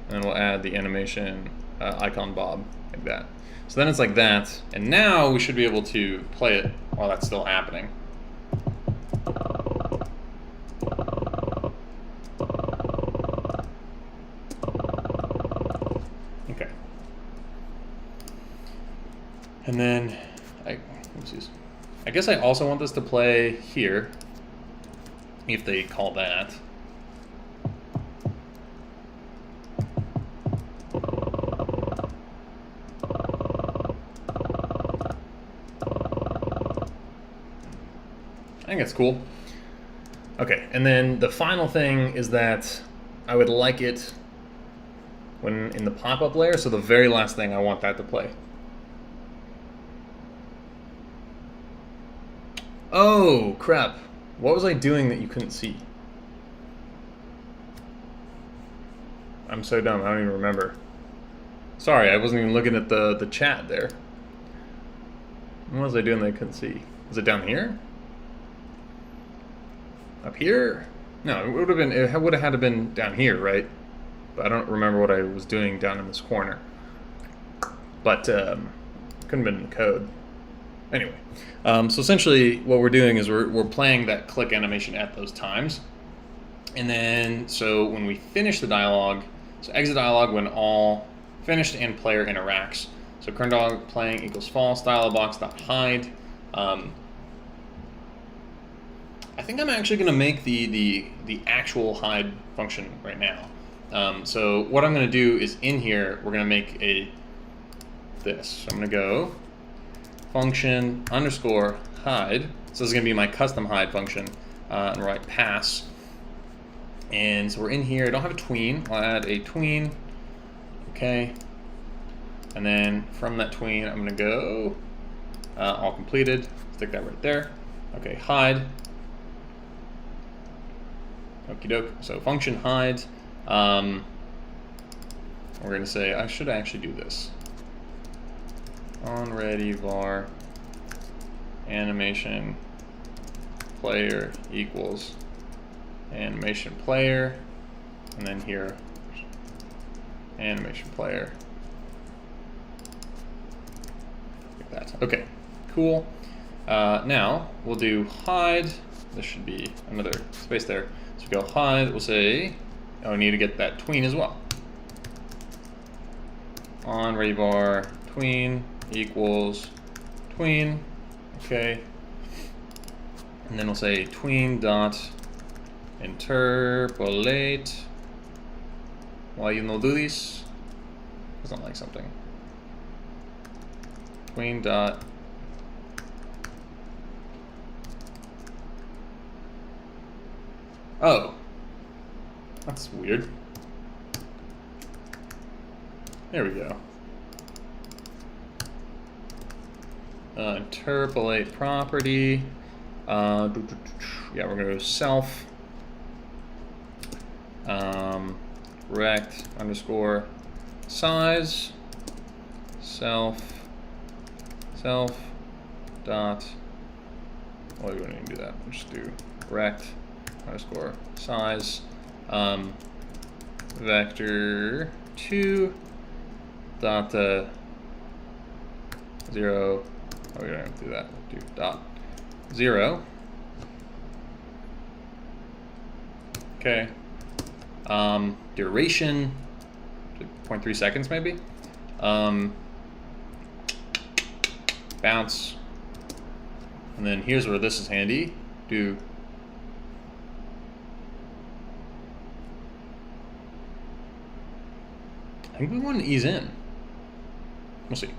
And then we'll add the animation icon Bob like that. So then it's like that. And now we should be able to play it while that's still happening. And then, I guess I also want this to play here, if they call that. I think that's cool. Okay, and then the final thing is that I would like it when in the pop-up layer, so the very last thing I want that to play. Oh, crap. What was I doing that you couldn't see? I'm so dumb, I don't even remember. Sorry, I wasn't even looking at the chat there. What was I doing that I couldn't see? Was it down here? Up here? No, it would have been, it would have had to been down here, right? But I don't remember what I was doing down in this corner. But couldn't have been in the code. Anyway, so essentially what we're doing is we're playing that click animation at those times. And then, so when we finish the dialogue, so exit dialogue when all finished and player interacts. So current dialogue playing equals false, dialog box dot hide. I think I'm actually going to make the actual hide function right now. So what I'm going to do is in here, we're going to make this. So I'm going to go function underscore hide. So this is going to be my custom hide function, and write pass. And so we're in here. I don't have a tween. I'll add a tween. Okay. And then from that tween, I'm going to go all completed. Stick that right there. Okay, hide. Okie doke. So function hide. We're going to say, I should actually do this. On ready var animation player equals animation player, and then here animation player like that. Okay, cool. Now we'll do hide. This should be another space there. So we go hide. We'll say, oh, we need to get that tween as well. On ready var tween equals tween. Okay. And then we'll say tween dot interpolate. Why you no do this? Doesn't like something. Tween dot oh, that's weird. There we go. Interpolate property. Yeah, we're gonna go self rect underscore size self self dot, well, we don't even do that. We'll just do rect underscore size vector 2 dot 0. Oh, we don't have to do that. We'll do dot 0. Okay. Duration 0.3 seconds maybe. Bounce. And then here's where this is handy. Do I think we want to ease in. We'll see.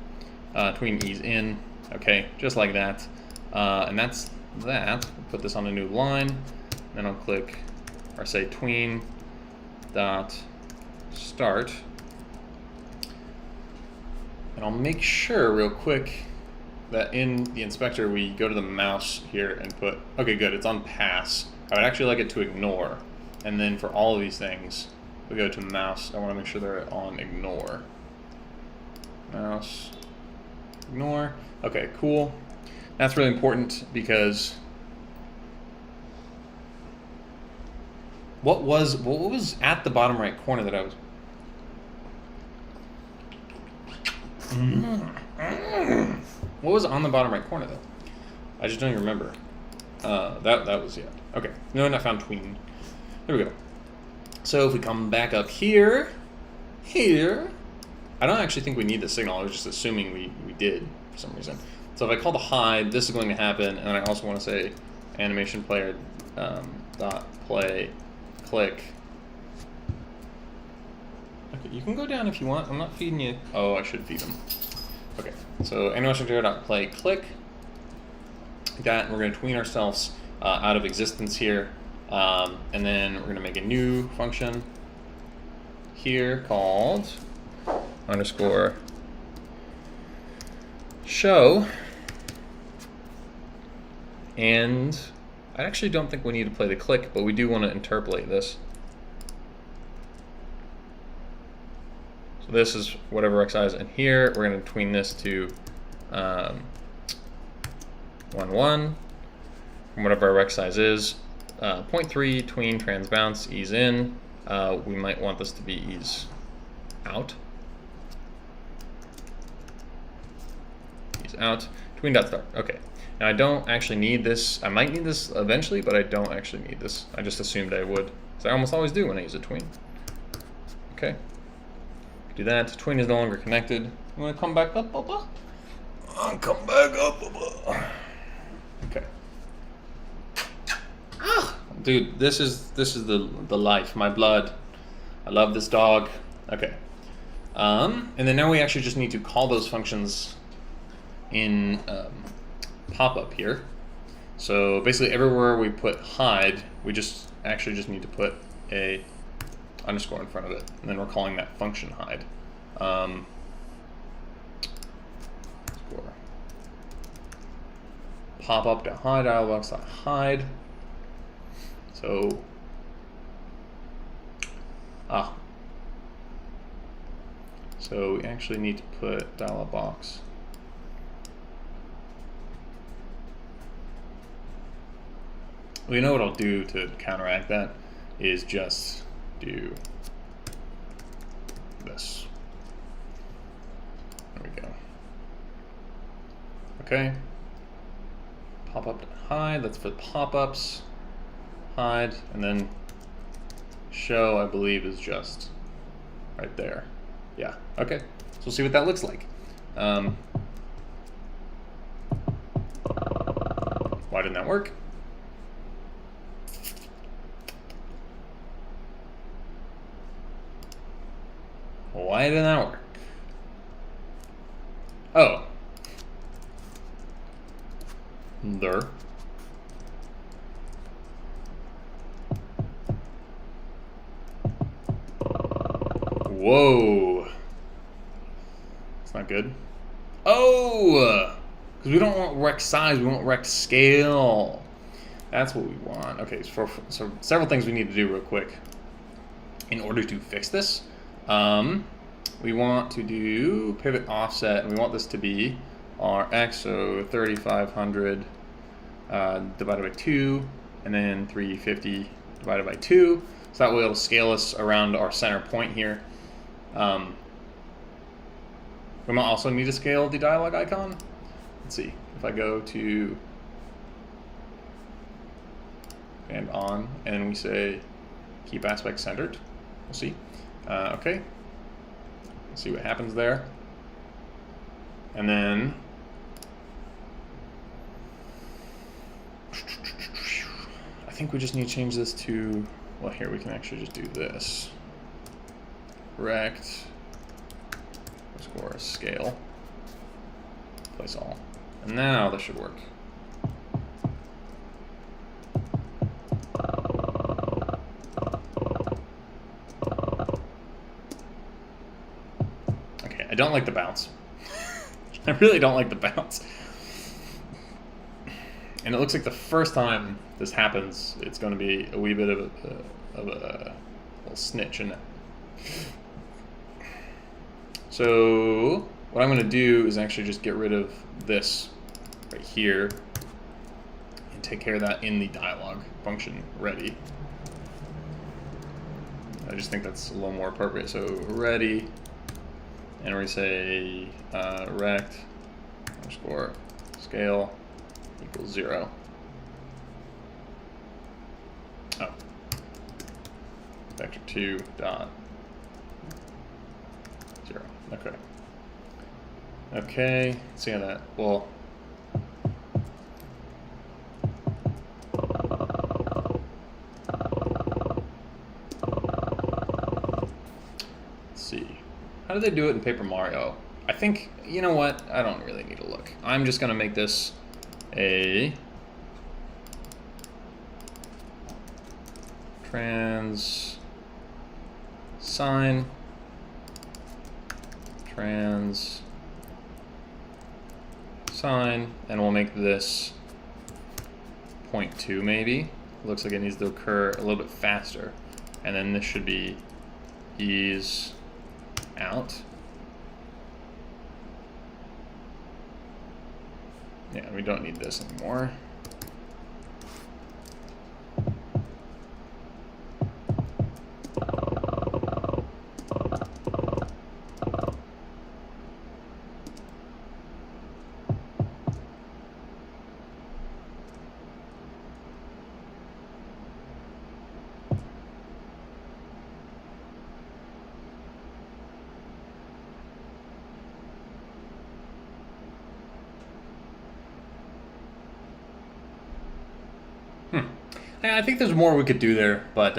Tween ease in. Okay, just like that. And that's that. We'll put this on a new line. Then I'll click, or say tween dot start. And I'll make sure real quick that in the inspector we go to the mouse here and put, okay, good, it's on pass. I would actually like it to ignore. And then for all of these things, we go to mouse. I want to make sure they're on ignore. Mouse, ignore. Okay, cool. That's really important because what was at the bottom right corner that I was what was on the bottom right corner though? I just don't even remember. That was, yeah. Okay, no, and I found tween. There we go. So if we come back up here, I don't actually think we need the signal. I was just assuming we did for some reason. So if I call the hide, this is going to happen, and I also want to say animation player dot play click. Okay, you can go down if you want. I'm not feeding you. Oh, I should feed them. Okay, so animation player dot play click. Like that, and we're going to tween ourselves out of existence here, and then we're going to make a new function here called underscore show. And I actually don't think we need to play the click, but we do want to interpolate this. So this is whatever x size, and here we're going to tween this to 1, 1, from whatever our x size is. 0.3 tween trans bounce ease in. We might want this to be ease out. Ease out. Tween dot start. Okay. Now I don't actually need this. I might need this eventually, but I don't actually need this. I just assumed I would. So I almost always do when I use a tween. Okay. Do that. Tween is no longer connected. You want to come back up, Bubba? Come back up, Bubba. Okay. Ah, dude, this is the life, my blood. I love this dog. Okay. And then now we actually just need to call those functions in pop-up here. So basically everywhere we put hide, we just need to put a underscore in front of it, and then we're calling that function hide. Pop-up to hide, dialogbox hide. So so we actually need to put dialog box. Well, you know what I'll do to counteract that is just do this. There we go. Okay. Pop up to hide. Let's put pop-ups. Hide, and then show, I believe, is just right there. Yeah. Okay. So we'll see what that looks like. Why didn't that work? Why didn't that work? Oh. There. Whoa. That's not good. Oh! Because we don't want rect size, we want rect scale. That's what we want. Okay, so several things we need to do real quick in order to fix this. We want to do pivot offset, and we want this to be Rx, so 3,500 divided by 2, and then 350 divided by 2. So that way it'll scale us around our center point here. We might also need to scale the dialog icon. Let's see, if I go to and on, and we say keep aspect centered, we'll see. Okay, let's see what happens there. And then I think we just need to change this to, well, here we can actually just do this. Rect underscore scale, place all. And now this should work. Okay, I don't like the bounce. I really don't like the bounce. And it looks like the first time this happens, it's going to be a wee bit of a little snitch in it. So what I'm going to do is actually just get rid of this right here and take care of that in the dialog function ready. I just think that's a little more appropriate. So ready, and we say rect underscore scale equals 0. Oh, vector 2 dot 0. Okay. Okay. Let's see how that. Well. Let's see. How do they do it in Paper Mario? I think, you know what? I don't really need to look. I'm just gonna make this a trans sign, trans sign, and we'll make this 0.2 maybe. Looks like it needs to occur a little bit faster. And then this should be ease out. Yeah, we don't need this anymore. I think there's more we could do there, but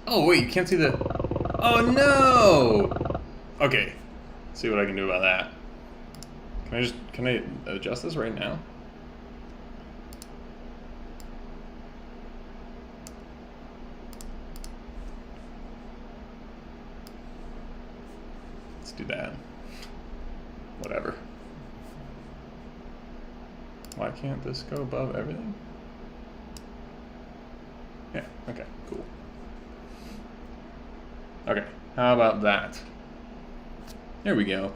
oh wait, you can't see the, oh no! Okay, let's see what I can do about that. Can I adjust this right now? Let's do that. Whatever. Why can't this go above everything? Yeah, okay, cool. Okay, how about that? There we go.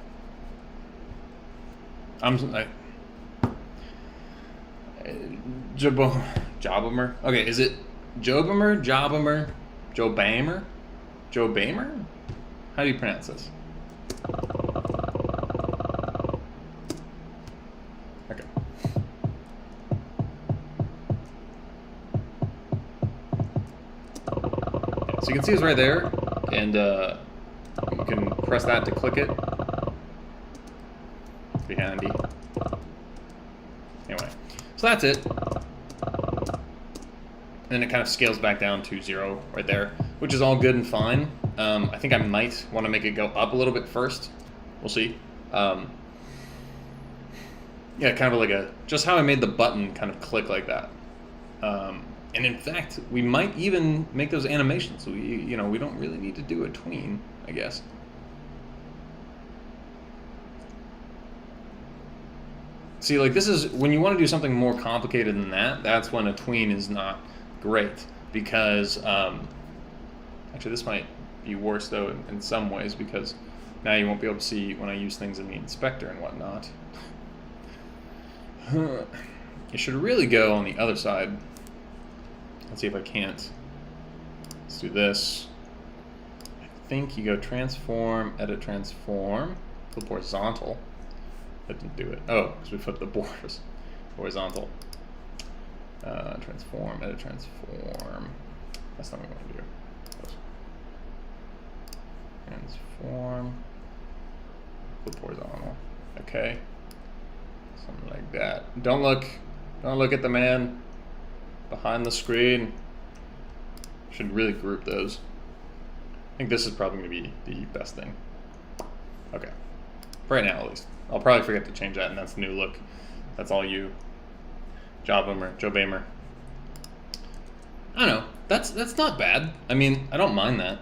Jobamer? Okay, is it Jobamer, Jobamer, Jobamer? Jobamer? How do you pronounce this? So you can see it's right there, and you can press that to click it. Pretty handy. Anyway, so that's it. And then it kind of scales back down to 0 right there, which is all good and fine. I think I might want to make it go up a little bit first. We'll see. Yeah, kind of like just how I made the button kind of click like that. And in fact, we might even make those animations. We don't really need to do a tween, I guess. See, like this is, when you want to do something more complicated than that, that's when a tween is not great. Because, actually this might be worse though in some ways, because Now you won't be able to see when I use things in the inspector and whatnot. It should really go on the other side. Let's see if I can't. Let's do this. I think you go transform, edit transform, flip horizontal. That didn't do it. Oh, because we flipped the borders. Horizontal. Transform, edit transform. That's not what we want to do. Transform, flip horizontal. Okay. Something like that. Don't look at the man behind the screen. Should really group those. I think this is probably going to be the best thing. Okay. Right now, at least. I'll probably forget to change that, and that's the new look. That's all you. Joe Bamer. I don't know. That's not bad. I mean, I don't mind that.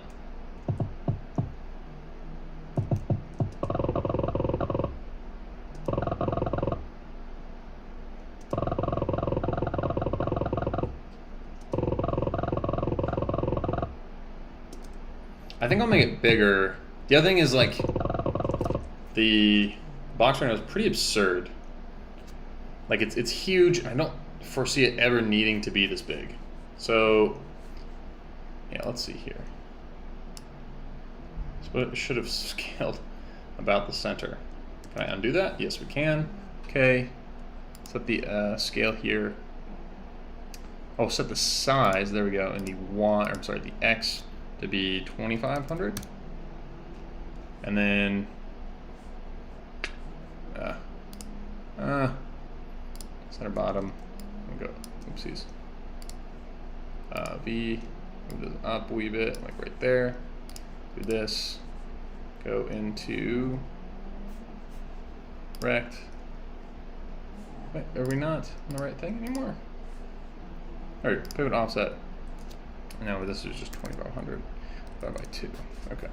I think I'll make it bigger. The other thing is, like, the box right now is pretty absurd. Like, it's huge. I don't foresee it ever needing to be this big. So, yeah, let's see here. So it should have scaled about the center. Can I undo that? Yes, we can. Okay. Set the scale here. Oh, set the size. There we go. And the Y, I'm sorry, the X to be 2500. And then center bottom. Go. Oopsies. V. Move this up a wee bit, like right there. Do this. Go into rect. Wait, are we not on the right thing anymore? All right, pivot offset. Now this is just 2500 divided by 2. Okay.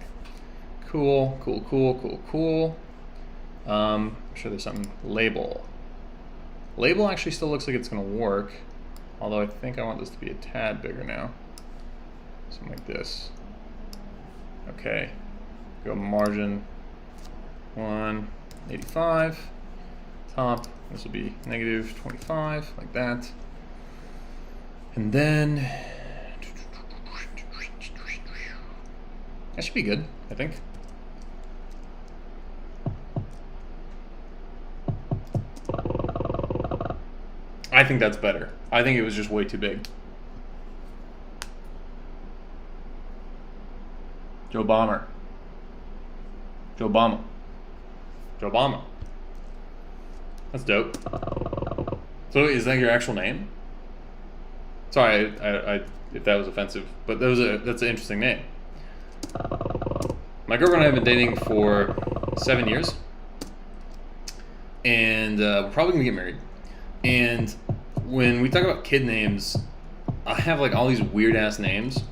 Cool. I'm sure there's something. Label. Label actually still looks like it's going to work, although I think I want this to be a tad bigger now. Something like this. Okay. Go margin 185. Top. This will be negative 25, like that. And then that should be good, I think. I think that's better. I think it was just way too big. Joe Bomber. That's dope. So is that your actual name? Sorry, I if that was offensive, but that's an interesting name. My girlfriend and I have been dating for 7 years, and we're probably gonna get married. And when we talk about kid names, I have like all these weird ass names.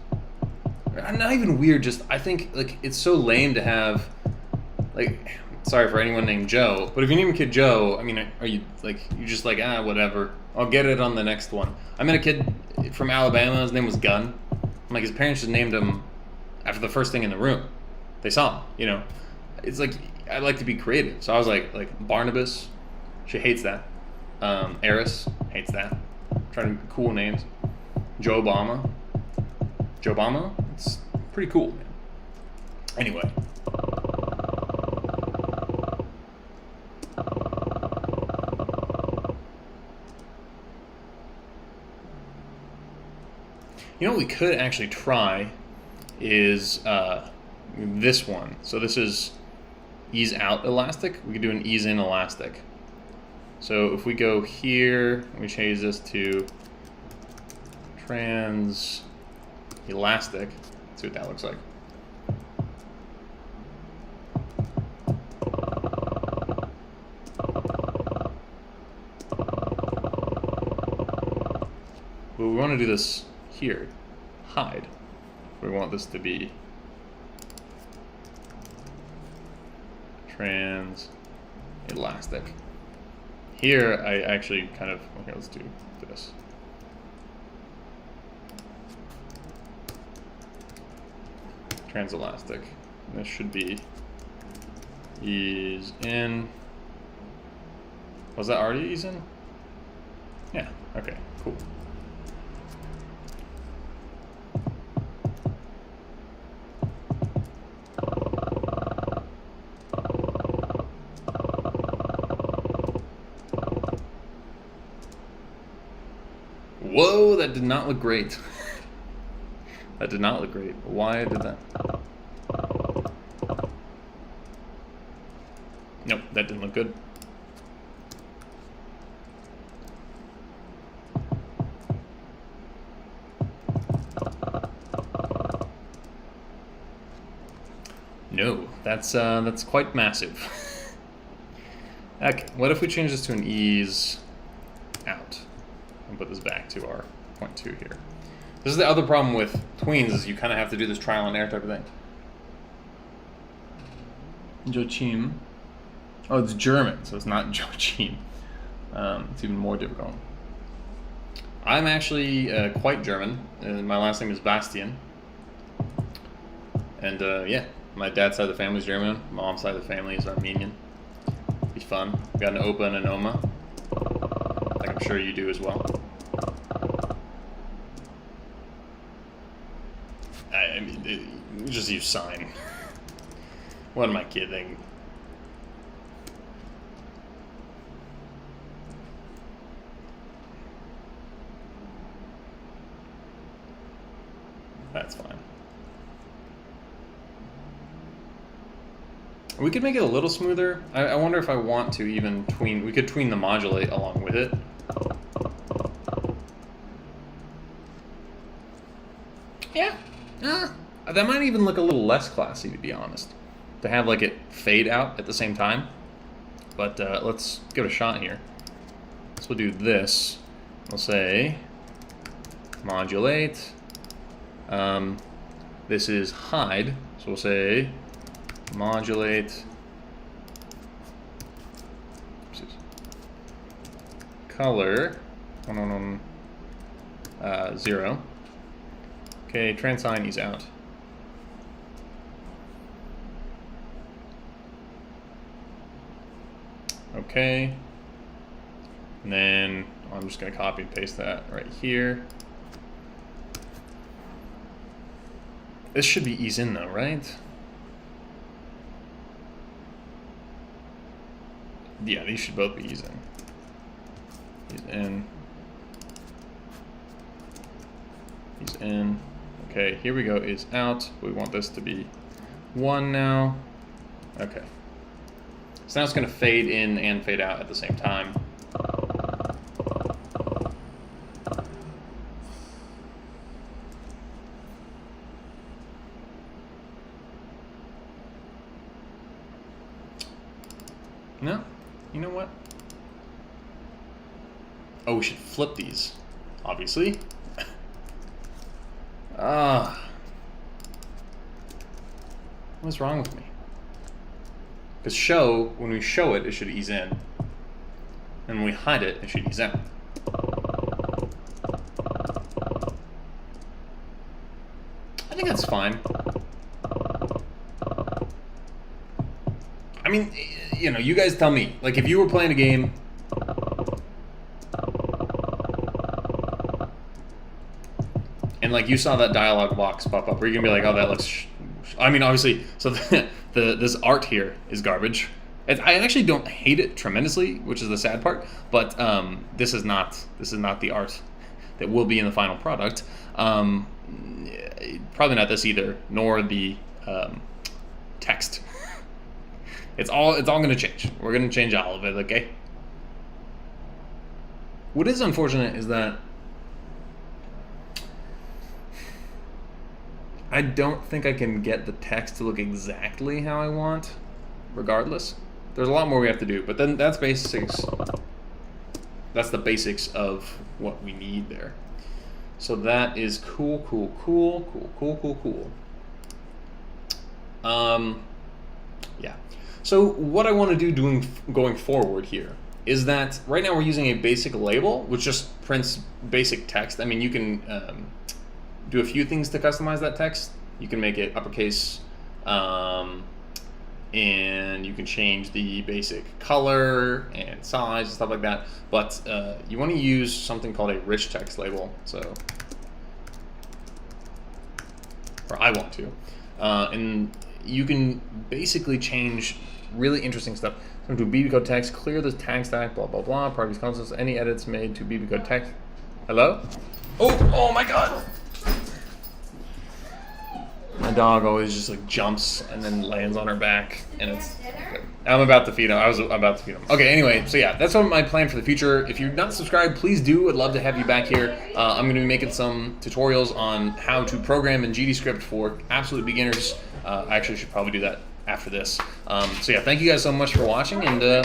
Not even weird, just I think like it's so lame to have like. Sorry for anyone named Joe, but if you name a kid Joe, I mean, are you like you just like whatever? I'll get it on the next one. I met a kid from Alabama. His name was Gunn. Like his parents just named him after the first thing in the room. They saw him, you know. It's like I like to be creative, so I was like Barnabas. She hates that. Eris hates that. Trying to cool names. Joe Obama. It's pretty cool, man. Anyway. You know what we could actually try is this one. So this is ease out elastic. We could do an ease in elastic. So if we go here, we change this to trans elastic. Let's see what that looks like. But we want to do this here, hide. We want this to be trans elastic. Here, I actually kind of, okay, let's do this. Trans elastic. This should be ease in. Was that already ease in? Yeah, okay, cool. Whoa, that did not look great. That did not look great. Why did that? Nope, that didn't look good. No, that's quite massive. Okay, what if we change this to an ease out and put this back to our 0.2 here? This is the other problem with tweens, is you kind of have to do this trial and error type of thing. Joachim. Oh, it's German, so it's not Joachim. It's even more difficult. I'm actually quite German, and my last name is Bastian. And yeah, my dad's side of the family is German, mom's side of the family is Armenian. Be fun. We got an Opa and an Oma, like I'm sure you do as well. I mean, just use sign. What am I kidding? That's fine. We could make it a little smoother. I wonder if I want to even tween. We could tween the modulate along with it. Yeah. That might even look a little less classy, to be honest. To have like it fade out at the same time. But let's give it a shot here. So we'll do this. We'll say modulate. This is hide, so we'll say modulate color 0. Okay, transsign is out. Okay, and then I'm just going to copy and paste that right here. This should be ease in though, right? Yeah, these should both be ease in. Ease in. Ease in. Okay, here we go, is out. We want this to be 1 now. Okay. So now it's going to fade in and fade out at the same time. No, you know what? Oh, we should flip these, obviously. What's wrong with me? Because show, when we show it, it should ease in. And when we hide it, it should ease out. I think that's fine. I mean, you know, you guys tell me. Like, if you were playing a game, and like you saw that dialogue box pop up, where you're gonna be like, "Oh, that looks." I mean, obviously, so this art here is garbage. I actually don't hate it tremendously, which is the sad part. But this is not the art that will be in the final product. Probably not this either, nor the text. It's all going to change. We're going to change all of it, okay? What is unfortunate is that I don't think I can get the text to look exactly how I want, regardless. There's a lot more we have to do, but then that's basics. That's the basics of what we need there. So that is cool. Yeah. So what I want to do going forward here is that right now we're using a basic label, which just prints basic text. I mean, you can do a few things to customize that text. You can make it uppercase, and you can change the basic color and size and stuff like that. But you want to use something called a rich text label. So, or I want to, and you can basically change really interesting stuff. So to BB code text, clear the tag stack, blah blah blah. Properties constants. Any edits made to BB code text. Hello? Oh my God! My dog always just like jumps and then lands on her back, and it's. I'm about to feed him. I was about to feed him. Okay, anyway, so yeah, that's what my plan for the future. If you're not subscribed, please do. I'd love to have you back here. I'm going to be making some tutorials on how to program in GDScript for absolute beginners. I actually should probably do that after this. So yeah, thank you guys so much for watching, and